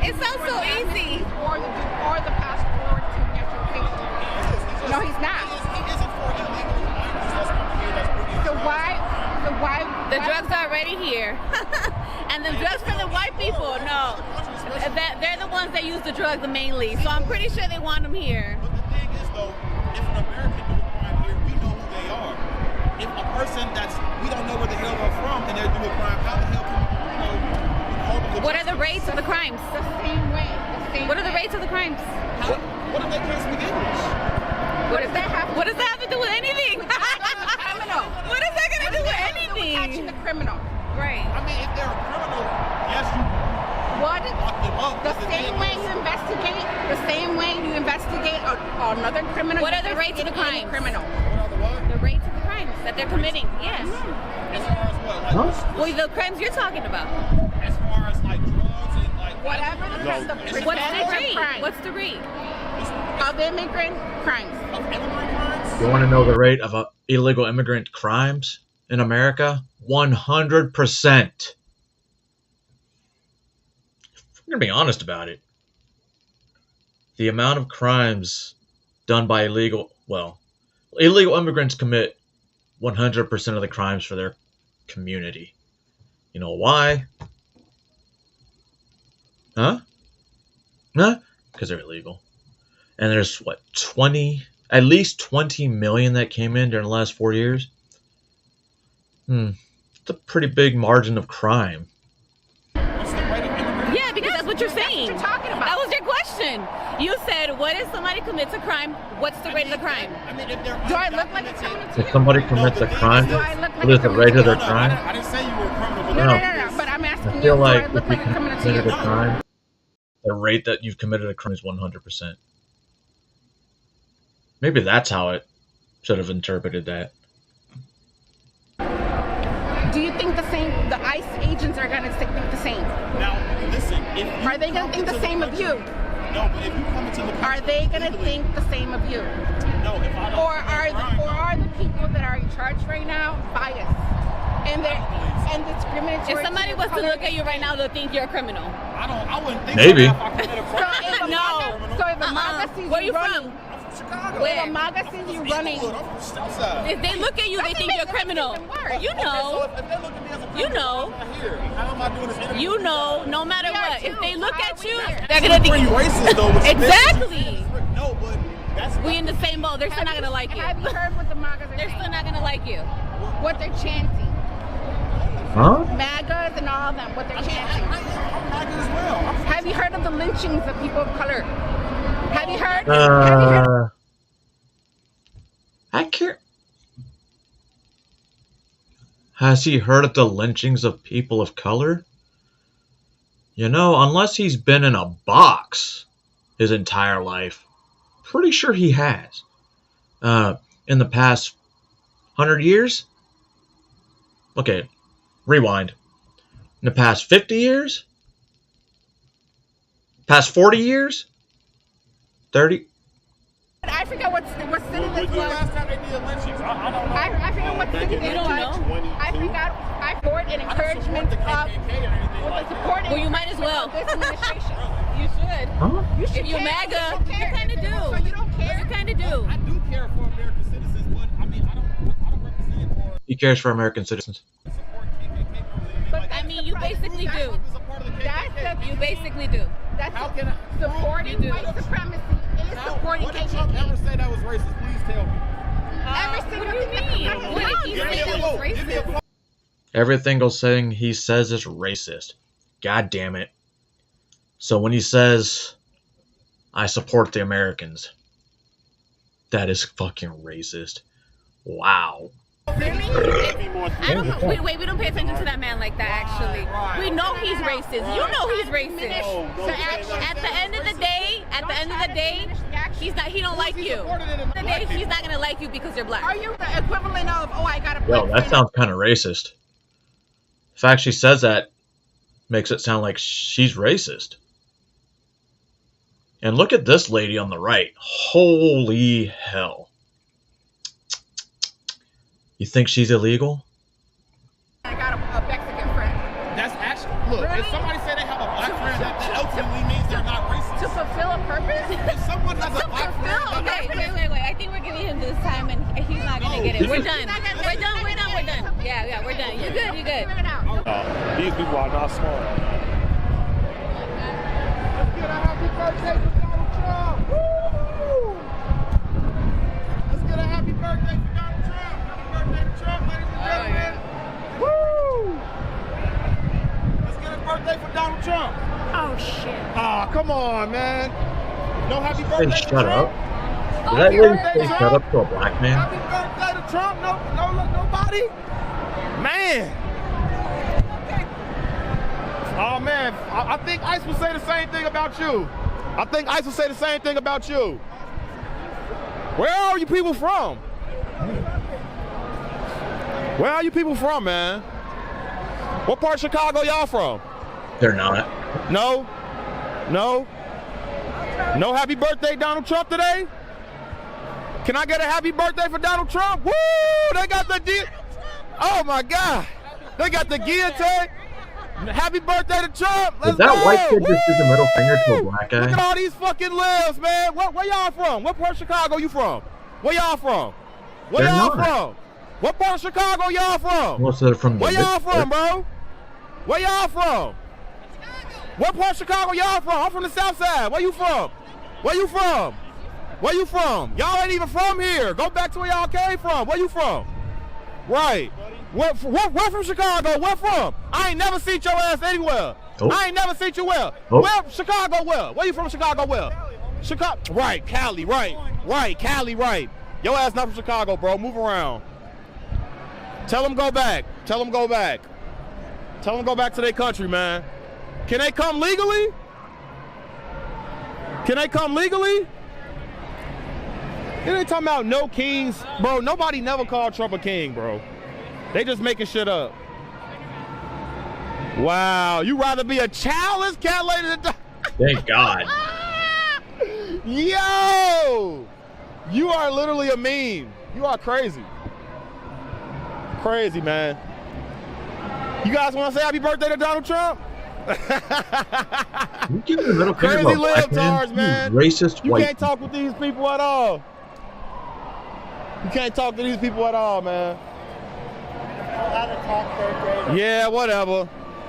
It sounds so easy. Or the passport to naturalization. No, he's not. He isn't for illegal migrants that's coming here. That's bringing So why The drugs are already here. And the drugs for the white people, no. They're the ones that use the drugs mainly. So I'm pretty sure they want them here. But the thing is, though, if an American do a crime here, we know who they are. If a person we don't know where the hell they're from and they do a crime, how the hell can hold them? What are the rates of the crimes? The same way. What are the rates of the crimes? What if they can't speak English? What does that have to do with anything? Criminal. What is that going to do with anything? Catching the criminal. Right. I mean, if they're a criminal, yes, you What? lock them up. The same way you investigate another criminal. What are the rates of the crimes? Criminal. The rates of the crimes that they're committing. Yes. As far as what? Well, the crimes you're talking about. As far as like drugs and like Whatever the percentage of crime. What's the rate? Of immigrant crimes. You want to know the rate of illegal immigrant crimes in America? 100%. I'm going to be honest about it. The amount of crimes done by illegal immigrants commit 100% of the crimes for their community. You know why? Huh? Because they're illegal. And there's, at least 20 million that came in during the last 4 years. It's a pretty big margin of crime. Yeah, because that's what you're saying. That's what you're talking about. That was your question. You said, what if somebody commits a crime? What's the rate of the crime? Do I look like a criminal to you? If somebody commits a crime, Do I look like what is the rate of their crime? I didn't say you were a criminal. No. But I'm asking I you, feel do like I look if you like a criminal to committed you? a crime, the rate that you've committed a crime is 100%. Maybe that's how it should have interpreted that. Do you think the ICE agents are going to think the same? Now, listen. Are they going to think the same of you? No, but if you come into the country, are they going to think the same of you? No, if I don't. Or are the people that are in charge right now biased and discriminatory? If somebody was to look at you right now, they'll think you're a criminal. I wouldn't think Maybe. so. If I committed a crime. So if a MAGA sees Where you you running, from? Chicago. if a MAGA sees you running, If they look at you, they think you're a criminal. You know. If they look at me as a criminal, You know. I'm not here. How am I doing this interview? You know, no matter what. If they look at you, here? they're gonna think Pretty racist though. But exactly. No, but that's We in the same boat. They're still not gonna like you. have you heard what the MAGAs are They're saying? still not gonna like you. What they're chanting? Huh? MAGAs and all of them, what they're chanting. I'm MAGA as well. Have you heard of the lynchings of people of color? Have you heard? Have you heard? I can't. Has he heard of the lynchings of people of color? You know, unless he's been in a box his entire life, pretty sure he has. In the past 100 years? Okay, rewind. In the past 50 years? Past 40 years? 30? I forgot what city this When was. the last time they did lynchings? I don't know. I forgot what city this was. I forgot. I support and encouragement of with the support. Well, you might as well. This administration. You should. Huh? You should If you're care. MAGA, you kind of do. So you don't care. You kind of do. I do care for American citizens, but I mean, I don't represent or He cares for American citizens. support KKK. But I mean, you basically do. That's You basically do. That's How can I? supporting white supremacy is supporting What did Trump KKK. ever say that was racist? Please tell me. Every single What do you mean? What did he Give me say a that quote. was Give me a racist? quote. Everything thing he says is racist. God damn it. So when he says, I support the Americans, that is fucking racist. Wow. Really? I don't know. Wait, we don't pay attention to that man like that, actually. We know he's racist. You know he's racist. So at the end of the day, he don't like you. At the end of the day, he's not gonna like you because you're black. Are you the equivalent of, oh, I got a Yo, black that friend? sounds kind of racist. The fact she says that makes it sound like she's racist. And look at this lady on the right. Holy hell. You think she's illegal? I got a Mexican friend. That's actually, look, if somebody say they have a black friend, that ultimately means they're not racist. To fulfill a purpose? If someone has a black friend, Okay, wait. I think we're giving him this time and he's not gonna get it. We're done. We're done. Yeah, we're done. You're good. These people are not smart. let's get a happy birthday for Donald Trump. Woo! Let's get a happy birthday for Donald Trump. Happy birthday to Trump, ladies and gentlemen. Woo! Let's get a birthday for Donald Trump. Oh shit. Ah, come on, man. No happy Hey, birthday to shut Trump. up. Did that lady say shut up to a black man? Happy birthday to Trump. Nobody. Man. Oh man, I think Ice would say the same thing about you. Where are you people from? Where are you people from, man? What part of Chicago y'all from? They're not. No happy birthday, Donald Trump, today? Can I get a happy birthday for Donald Trump? Woo! They got the oh my God. They got the guillotine. Happy birthday to Trump. Let's Did that go. white kid just give the middle finger to a black Look at guy? all these fucking lives, man. Where y'all from? What part of Chicago you from? Where y'all from? Where They're y'all not. from? What part of Chicago y'all from? Most of them from the Where y'all big- from, bro? Where y'all from? What part of Chicago y'all from? I'm from the South Side. Where you from? Where you from? Where you from? Y'all ain't even from here. Go back to where y'all came from. Where you from? Right. Where from Chicago? Where from? I ain't never seen your ass anywhere. Oh. I ain't never seen you where. Oh. Where? Chicago where? Where you from Chicago where? Chicago. Right. Cali. Right. Cali. Right. Your ass not from Chicago, bro. Move around. Tell them go back. Tell them go back to their country, man. Can they come legally? It ain't talking about no kings. Bro, nobody never called Trump a king, bro. They just making shit up. Wow, you rather be a childless cat lady than... Thank God. Yo! You are literally a meme. You are crazy. Crazy, man. You guys want to say happy birthday to Donald Trump? You give the middle finger to Crazy a black libtards, man? man. You racist You white. can't talk with these people at all. You can't talk to these people at all, man. Yeah, whatever.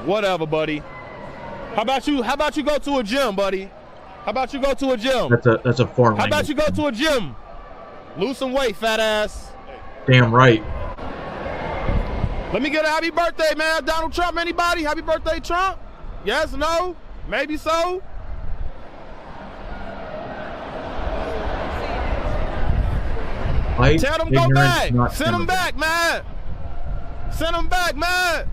Whatever, buddy. How about you go to a gym, buddy? How about you go to a gym? That's a foreign How about language. you go to a gym? Lose some weight, fat ass. Damn right. Let me get a happy birthday, man. Donald Trump, anybody? Happy birthday, Trump? Yes, no? Maybe so? White Tell them go ignorance, back. not Send them immigrant. back, man. Send them back, man.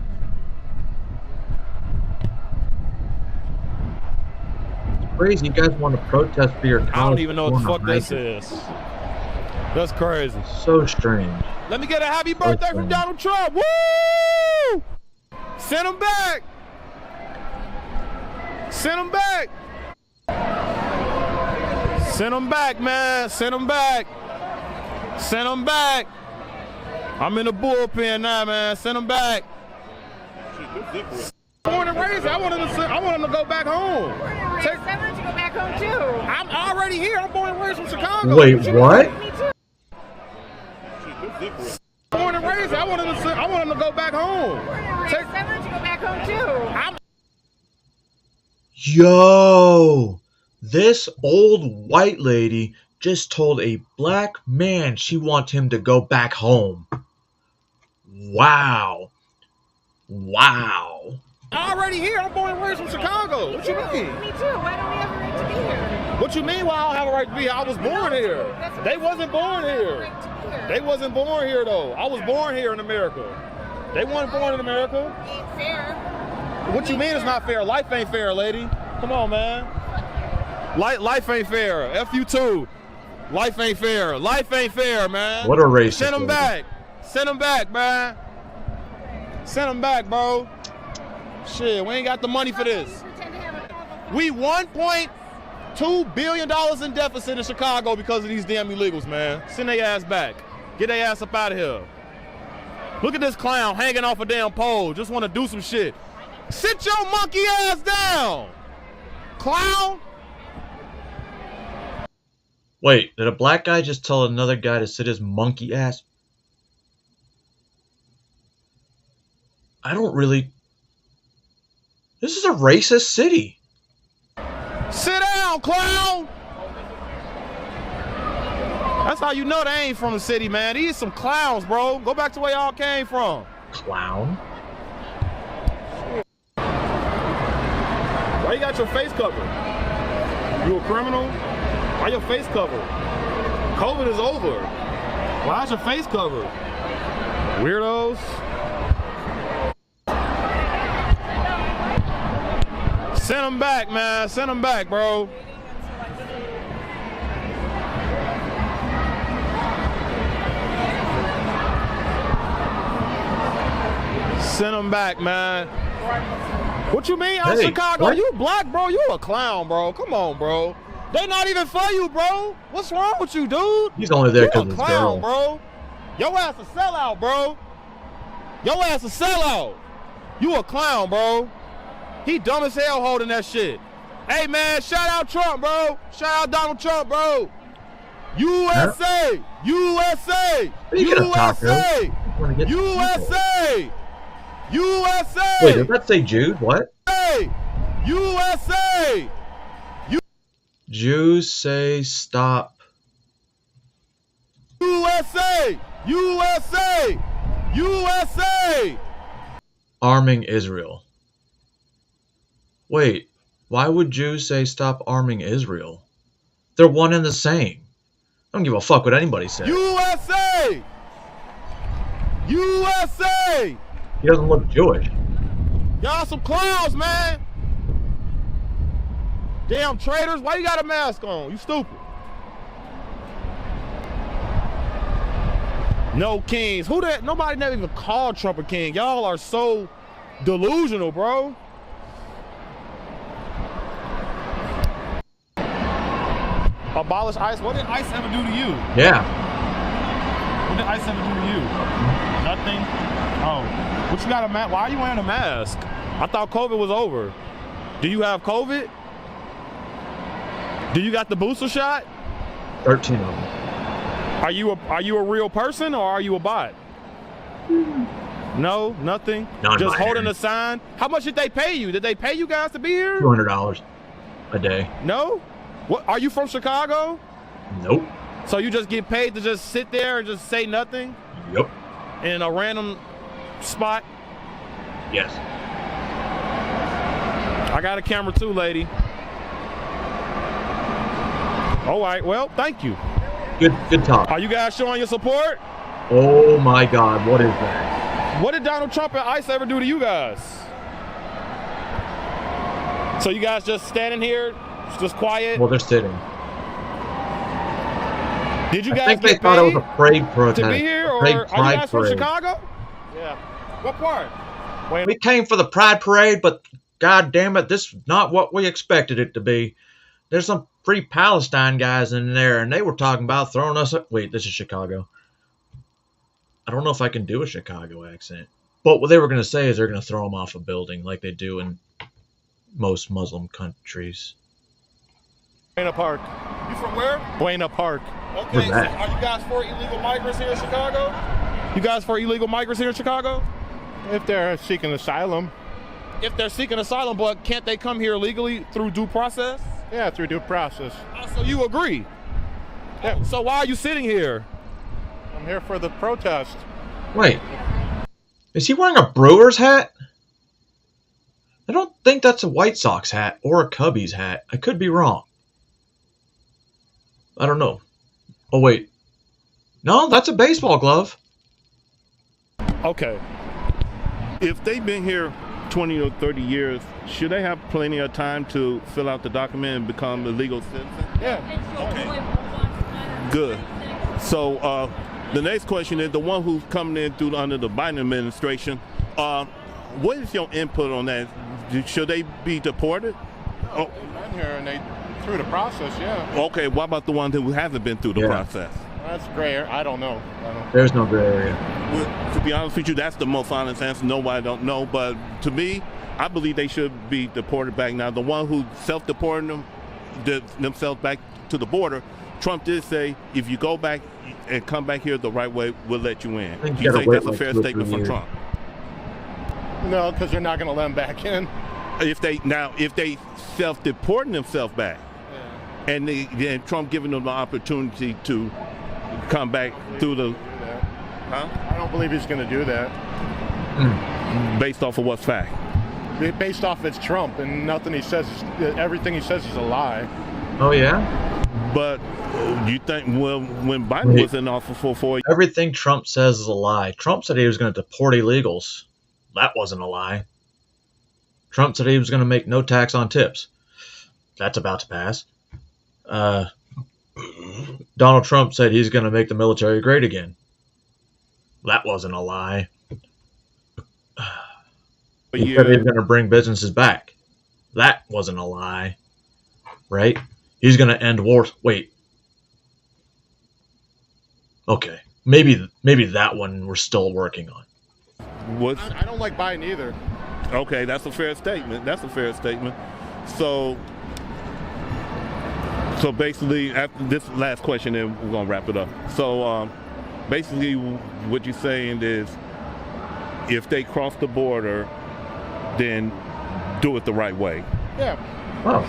Crazy. You guys want to protest for your college? I don't even know what the fuck diploma, this right? is. That's crazy. So strange. Let me get a happy birthday from Donald Trump. Woo! Send him back. Send him back. Send him back, man. Send him back. Send him back. I'm in the bullpen now, man. Send him back. Born and raised. I want him to go back home. I want you to go back home too. I'm already here. I'm born and raised from Chicago. Wait, what? Me too. Born and raised. I want him to go back home. I want you to go back home too. Yo, this old white lady just told a black man she wants him to go back home. Wow. Wow. Already here. I'm born and raised from Chicago. What you mean? Me too. Why don't we have a right to be here? What you mean? Why I don't have a right to be here? I was born here. They wasn't born here. They wasn't born here though. I was born here in America. They weren't born in America. Ain't fair. What you mean it's not fair? Life ain't fair, lady. Come on, man. Life ain't fair. F you too. Life ain't fair. Life ain't fair, man. What a racist Send them lady. back. Send them back, man. Send them back, bro. Shit, we ain't got the money for this. We $1.2 billion in deficit in Chicago because of these damn illegals, man. Send their ass back. Get their ass up out of here. Look at this clown hanging off a damn pole. Just want to do some shit. Sit your monkey ass down, clown. Wait, did a black guy just tell another guy to sit his monkey ass? I don't really... This is a racist city. Sit down, clown. That's how you know they ain't from the city, man. These some clowns, bro. Go back to where y'all came from. Clown? Why you got your face covered? You a criminal? Why your face covered? COVID is over. Why's your face covered? Weirdos. Send them back, man. Send them back, bro. Send them back, man. What you mean? Out Chicago? What? You black, bro? You a clown, bro. Come on, bro. They not even for you, bro. What's wrong with you, dude? He's only there because of his clown, girl. bro. Your ass a sellout, bro. Your ass a sellout. You a clown, bro. He dumb as hell holding that shit. Hey, man, shout out Trump, bro. Shout out Donald Trump, bro. USA! USA! USA! USA! USA! Wait, did that say Jude? What? Hey! USA! Jews say stop. USA! USA! USA! Arming Israel. Wait, why would Jews say stop arming Israel? They're one and the same. I don't give a fuck what anybody says. USA! USA! He doesn't look Jewish. Y'all some clowns, man. Damn traitors, why you got a mask on? You stupid. No kings. Who that? Nobody never even called Trump a king. Y'all are so delusional, bro. Abolish ICE. What did ICE ever do to you? Yeah. What did ICE ever do to you? Nothing? Oh. What you got a mask? Why are you wearing a mask? I thought COVID was over. Do you have COVID? Do you got the booster shot? 13 of them. Are you a real person or are you a bot? No, nothing. Just holding a sign. How much did they pay you? Did they pay you guys to be here? $200 a day. No? What? Are you from Chicago? Nope. So you just get paid to just sit there and just say nothing? Yep. In a random spot? Yes. I got a camera too, lady. All right, well, thank you. Good talk. Are you guys showing your support? Oh my God, what is that? What did Donald Trump and ICE ever do to you guys? So you guys just standing here, just quiet? Well, they're sitting. Did you guys I think get they thought paid it was a parade protest. to be here, or are you guys from Chicago? Yeah. What part? We came for the Pride Parade, but God damn it, this is not what we expected it to be. There's some Free Palestine guys in there, and they were talking about throwing us up. Wait, this is Chicago. I don't know if I can do a Chicago accent. But what they were going to say is they're going to throw them off a building like they do in most Muslim countries. Buena Park. You from where? Buena Park. Okay, so are you guys for illegal migrants here in Chicago? You guys for illegal migrants here in Chicago? If they're seeking asylum. If they're seeking asylum, but can't they come here legally through due process? Yeah, through due process. So you agree? Yeah. So why are you sitting here? I'm here for the protest. Wait. Is he wearing a Brewers hat? I don't think that's a White Sox hat or a Cubbies hat. I could be wrong. I don't know. Oh, wait. No, that's a baseball glove. Okay. If they've been here 20 or 30 years, should they have plenty of time to fill out the document and become a legal citizen? Yeah. Okay. Good. So the next question is the one who's coming in through under the Biden administration. What is your input on that? Should they be deported? Oh, they've been here and they through the process, yeah. Okay. What about the ones who haven't been through the process? That's gray area. I don't know. There's no gray area. Well, to be honest with you, that's the most honest answer. Nobody don't know. But to me, I believe they should be deported back. Now, the one who self-deported themselves back to the border, Trump did say, if you go back and come back here the right way, we'll let you in. Do you think that's a fair statement from Trump? No, because they're not going to let them back in. If they self-deporting themselves back, and Trump giving them the opportunity to come back through the, I don't believe he's going to do that. Based off of what's fact? Based off it's Trump, and nothing he says, everything he says is a lie. Oh yeah. But you think, well, when Biden was in office for 4 years, everything Trump says is a lie. Trump said he was going to deport illegals. That wasn't a lie. Trump said he was going to make no tax on tips. That's about to pass. Donald Trump said he's going to make the military great again. That wasn't a lie. He said he was going to bring businesses back. That wasn't a lie. Right? He's going to end wars. Wait. Okay. Maybe that one we're still working on. I don't like Biden either. Okay, that's a fair statement. So basically, after this last question, then we're going to wrap it up. So basically, what you're saying is, if they cross the border, then do it the right way. Yeah. Oh,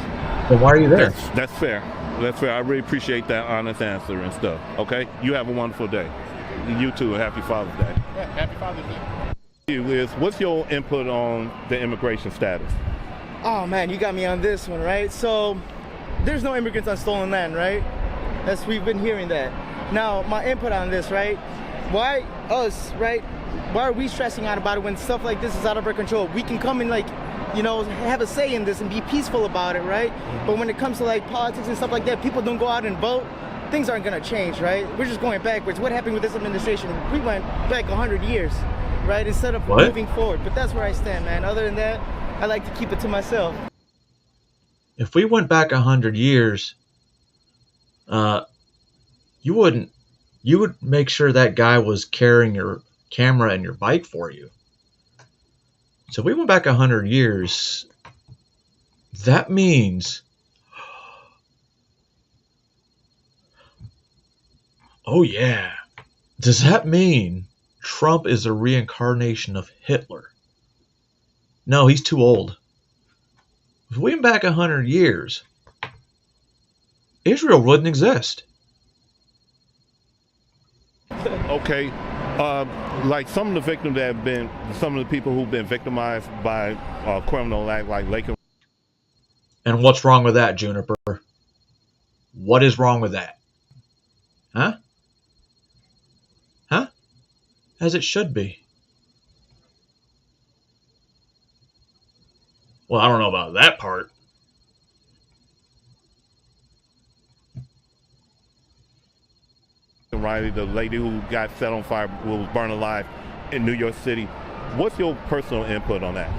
so why are you there? That's fair. That's fair. I really appreciate that honest answer and stuff. Okay? You have a wonderful day. You too. Happy Father's Day. Yeah, happy Father's Day. Liz, what's your input on the immigration status? Oh man, you got me on this one, right? So there's no immigrants on stolen land, right? We've been hearing that. Now, my input on this, right? Why us, right? Why are we stressing out about it when stuff like this is out of our control? We can come and have a say in this and be peaceful about it, right? But when it comes to like politics and stuff like that, people don't go out and vote. Things aren't gonna change, right? We're just going backwards. What happened with this administration? We went back 100 years, right? Instead of moving forward. But that's where I stand, man. Other than that, I like to keep it to myself. If we went back 100 years, you would make sure that guy was carrying your camera and your bike for you. So if we went back 100 years, that means, oh yeah, does that mean Trump is a reincarnation of Hitler? No, he's too old. If we went back 100 years, Israel wouldn't exist. Okay. Like some of the victims that have been, some of the people who've been victimized by criminal act like Laken. And what's wrong with that, Juniper? What is wrong with that? Huh? Huh? As it should be. Well, I don't know about that part. Riley, the lady who got set on fire, was burned alive in New York City. What's your personal input on that?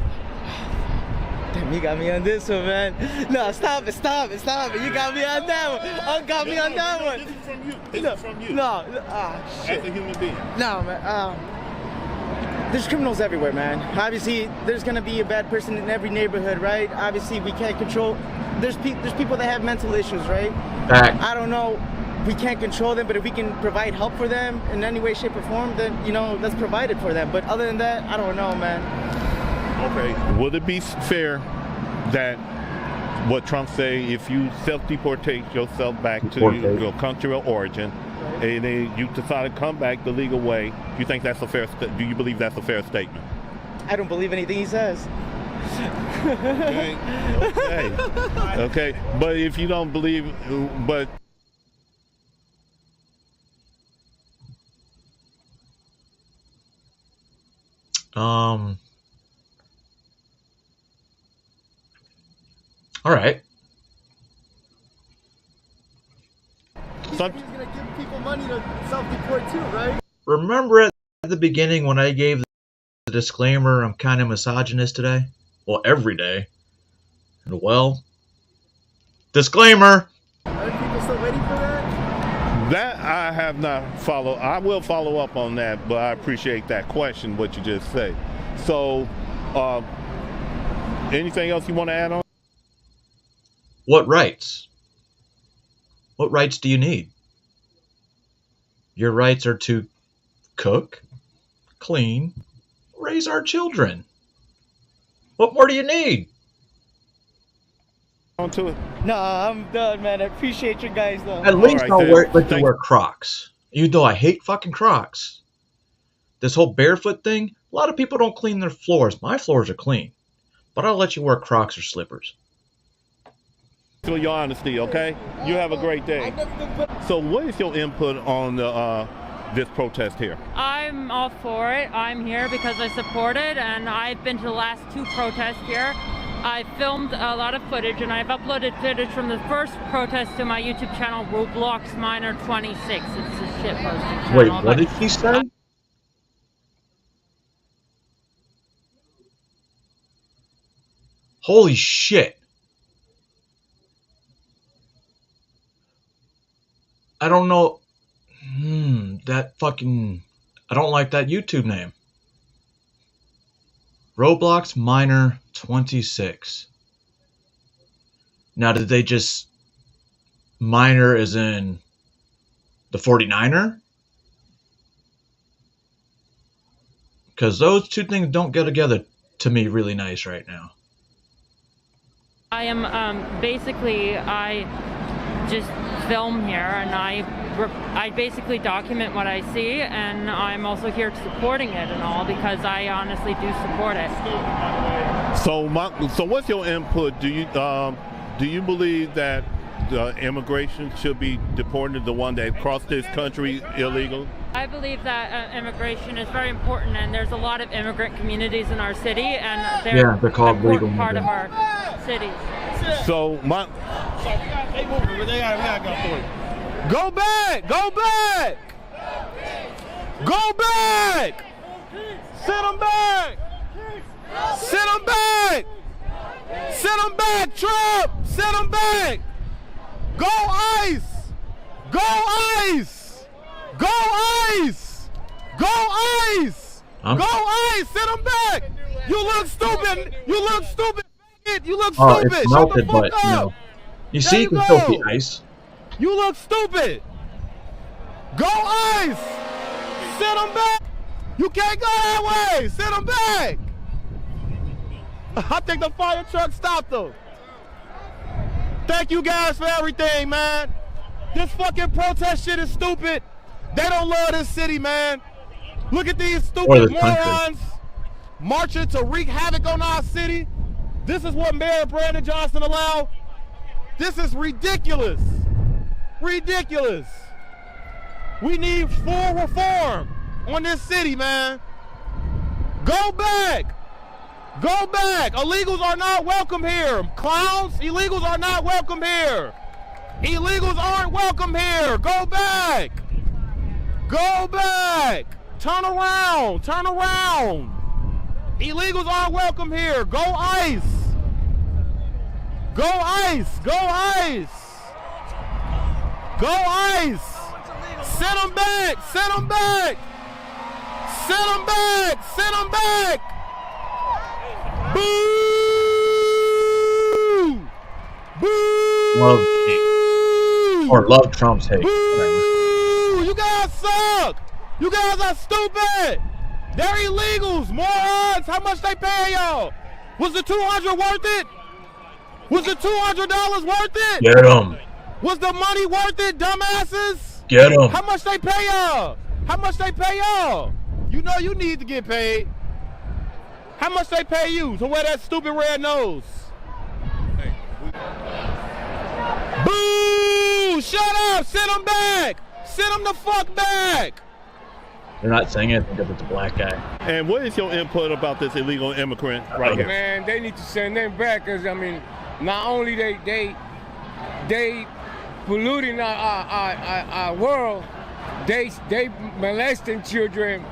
Damn, you got me on this one, man. No, stop it. You got me on that one. Got me on that one. This is from you. This is from you. No, shit. As a human being. No, man. There's criminals everywhere, man. Obviously, there's gonna be a bad person in every neighborhood, right? Obviously, we can't control. There's people that have mental issues, right? Fact. I don't know. We can't control them, but if we can provide help for them in any way, shape, or form, then, that's provided for them. But other than that, I don't know, man. Okay. Would it be fair that what Trump say, if you self-deportate yourself back to your country of origin, and then you decide to come back the legal way, do you think that's a fair? Do you believe that's a fair statement? I don't believe anything he says. Okay. But if you don't believe, but. All right. He's gonna give people money to self-deport too, right? Remember at the beginning when I gave the disclaimer I'm kind of misogynist today? Well, every day. And well, disclaimer! Are people still waiting for that? That I have not followed. I will follow up on that, but I appreciate that question, what you just said. So, Anything else you want to add on? What rights? What rights do you need? Your rights are to cook, clean, raise our children. What more do you need? On to it. No, I'm done, man. I appreciate you guys, though. At least I'll let you wear Crocs. Even though I hate fucking Crocs. This whole barefoot thing, a lot of people don't clean their floors. My floors are clean. But I'll let you wear Crocs or slippers. For your honesty, okay? You have a great day. So what is your input on this protest here? I'm all for it. I'm here because I support it, and I've been to the last 2 protests here. I filmed a lot of footage, and I've uploaded footage from the first protest to my YouTube channel, Roblox Miner 26. It's a shit posting channel. Wait, what did he say? Holy shit. I don't know. That fucking... I don't like that YouTube name. Roblox Miner 26. Now, did they just... Miner as in the 49er? Because those two things don't go together to me really nice right now. I am basically, I just film here, and I basically document what I see, and I'm also here supporting it and all, because I honestly do support it. So what's your input? Do you believe that immigration should be deported, the one that crossed this country illegal? I believe that immigration is very important, and there's a lot of immigrant communities in our city, and they're called an important legal part of our city. So Go back! Go back! Go back! Send them back! Send them back! Send them back, Trump! Send them back! Go ICE! Go ICE! Go ICE! Go ICE! Go ICE! Send them back! You look stupid! You look stupid! You look stupid! It's melted, but no. You see, you can still see ice. You look stupid! Go ICE! Send them back! You can't go that way! Send them back! I think the fire truck stopped them. Thank you guys for everything, man. This fucking protest shit is stupid. They don't love this city, man. Look at these stupid morons marching to wreak havoc on our city. This is what Mayor Brandon Johnson allowed. This is ridiculous. Ridiculous. We need full reform on this city, man. Go back. Go back. Illegals are not welcome here. Clowns, illegals are not welcome here. Illegals aren't welcome here. Go back. Go back. Turn around. Turn around. Illegals aren't welcome here. Go ICE. Go ICE. Go ICE. Go ICE. Send them back. Send them back. Send them back. Send them back. Boo! Boo! Love hate. Or love Trump's hate. Boo! You guys suck! You guys are stupid! They're illegals, morons! How much they pay y'all? Was the $200 worth it? Was the $200 worth it? Get them. Was the money worth it, dumbasses? Get them. How much they pay y'all? How much they pay y'all? You know you need to get paid. How much they pay you to wear that stupid red nose? Boo! Shut up! Send them back! Send them the fuck back! They're not saying anything because it's a black guy. And what is your input about this illegal immigrant right here? Man, they need to send them back, because, I mean, not only they polluting our world, they molesting children.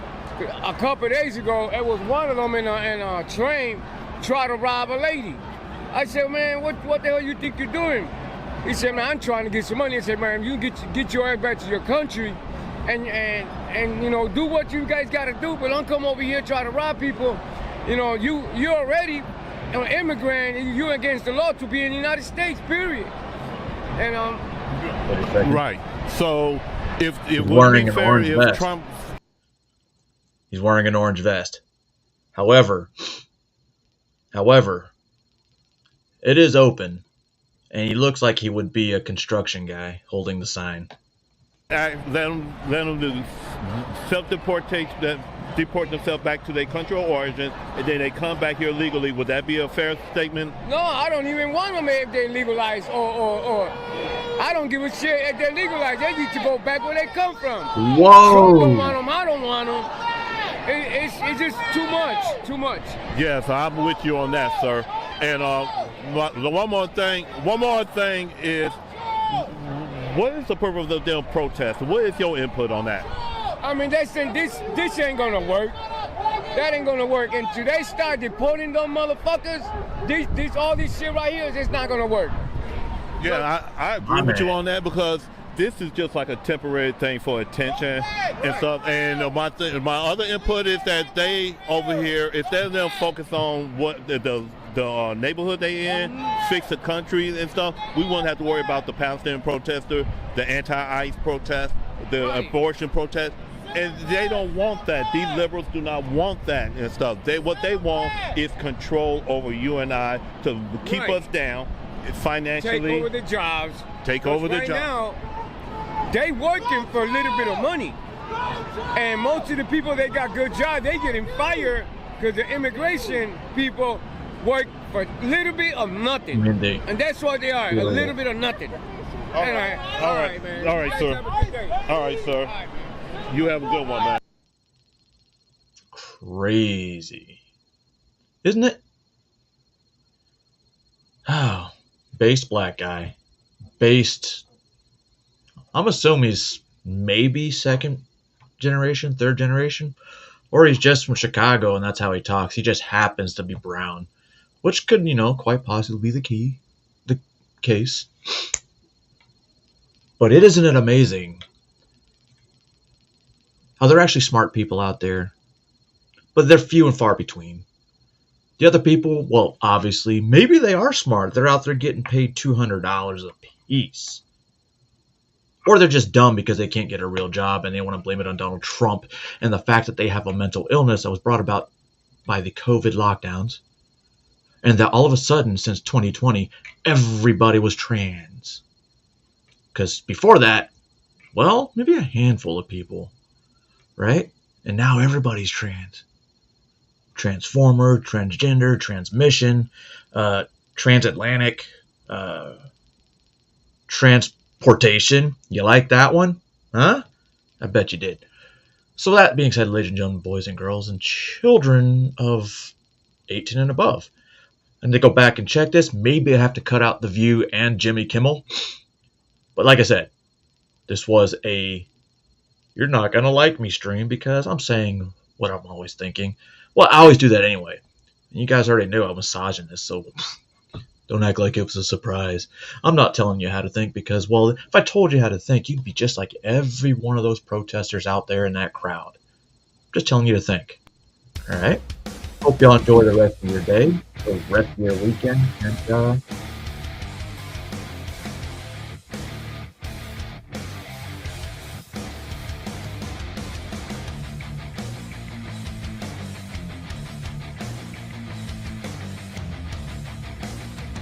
A couple of days ago, it was one of them in a train try to rob a lady. I said, man, what the hell you think you're doing? He said, man, I'm trying to get some money. I said, man, you get your ass back to your country and you know, do what you guys got to do, but don't come over here try to rob people. You know, you already an immigrant, you're against the law to be in the United States, period. And right. So if he's wearing an fair, orange vest. Trump... He's wearing an orange vest. However, it is open, and he looks like he would be a construction guy holding the sign. Let them do deport themselves back to their country of origin, and then they come back here legally. Would that be a fair statement? no, I don't even want them if they legalize or I don't give a shit if they legalize. They need to go back where they come from. Whoa! Trump don't want them. I don't want them. It's just too much. Yes, I'm with you on that, sir. And one more thing is, what is the purpose of them protests? What is your input on that? I mean, this ain't gonna work. That ain't gonna work. Until they start deporting them motherfuckers, all this shit right here is just not gonna work. Yeah, I agree with you on that, because this is just like a temporary thing for attention and stuff. And my other input is that they over here, instead of them focus on what the neighborhood they in, fix the country and stuff, we wouldn't have to worry about the Palestinian protester, the anti-ICE protest, the abortion protest. And they don't want that. These liberals do not want that and stuff. What they want is control over you and I, to keep us down financially. Take over the jobs. Take over the jobs. jobs. Now, they working for a little bit of money. And most of the people that got good jobs, they getting fired because the immigration people work for a little bit of nothing. And that's what they are, a little bit of nothing. All right, man. All right, sir. All right, sir. You have a good one, man. Crazy. Isn't it? Oh, based black guy. Based. I'm assuming he's maybe second generation, third generation. Or he's just from Chicago and that's how he talks. He just happens to be brown. Which could, quite possibly be the case. But isn't it amazing how there are actually smart people out there, but they're few and far between. The other people, well, obviously, maybe they are smart. They're out there getting paid $200 a piece. Or they're just dumb because they can't get a real job and they want to blame it on Donald Trump and the fact that they have a mental illness that was brought about by the COVID lockdowns. And that all of a sudden, since 2020, everybody was trans. Because before that, well, maybe a handful of people. Right? And now everybody's trans. Transformer, transgender, transmission, transatlantic, transportation. You like that one? Huh? I bet you did. So that being said, ladies and gentlemen, boys and girls, and children of 18 and above. And to go back and check this, maybe I have to cut out The View and Jimmy Kimmel. But like I said, this was a "you're not going to like me" stream because I'm saying what I'm always thinking. Well, I always do that anyway. And you guys already knew I'm misogynist, so don't act like it was a surprise. I'm not telling you how to think because, well, if I told you how to think, you'd be just like every one of those protesters out there in that crowd. Just telling you to think. All right? Hope y'all enjoy the rest of your day, the rest of your weekend, and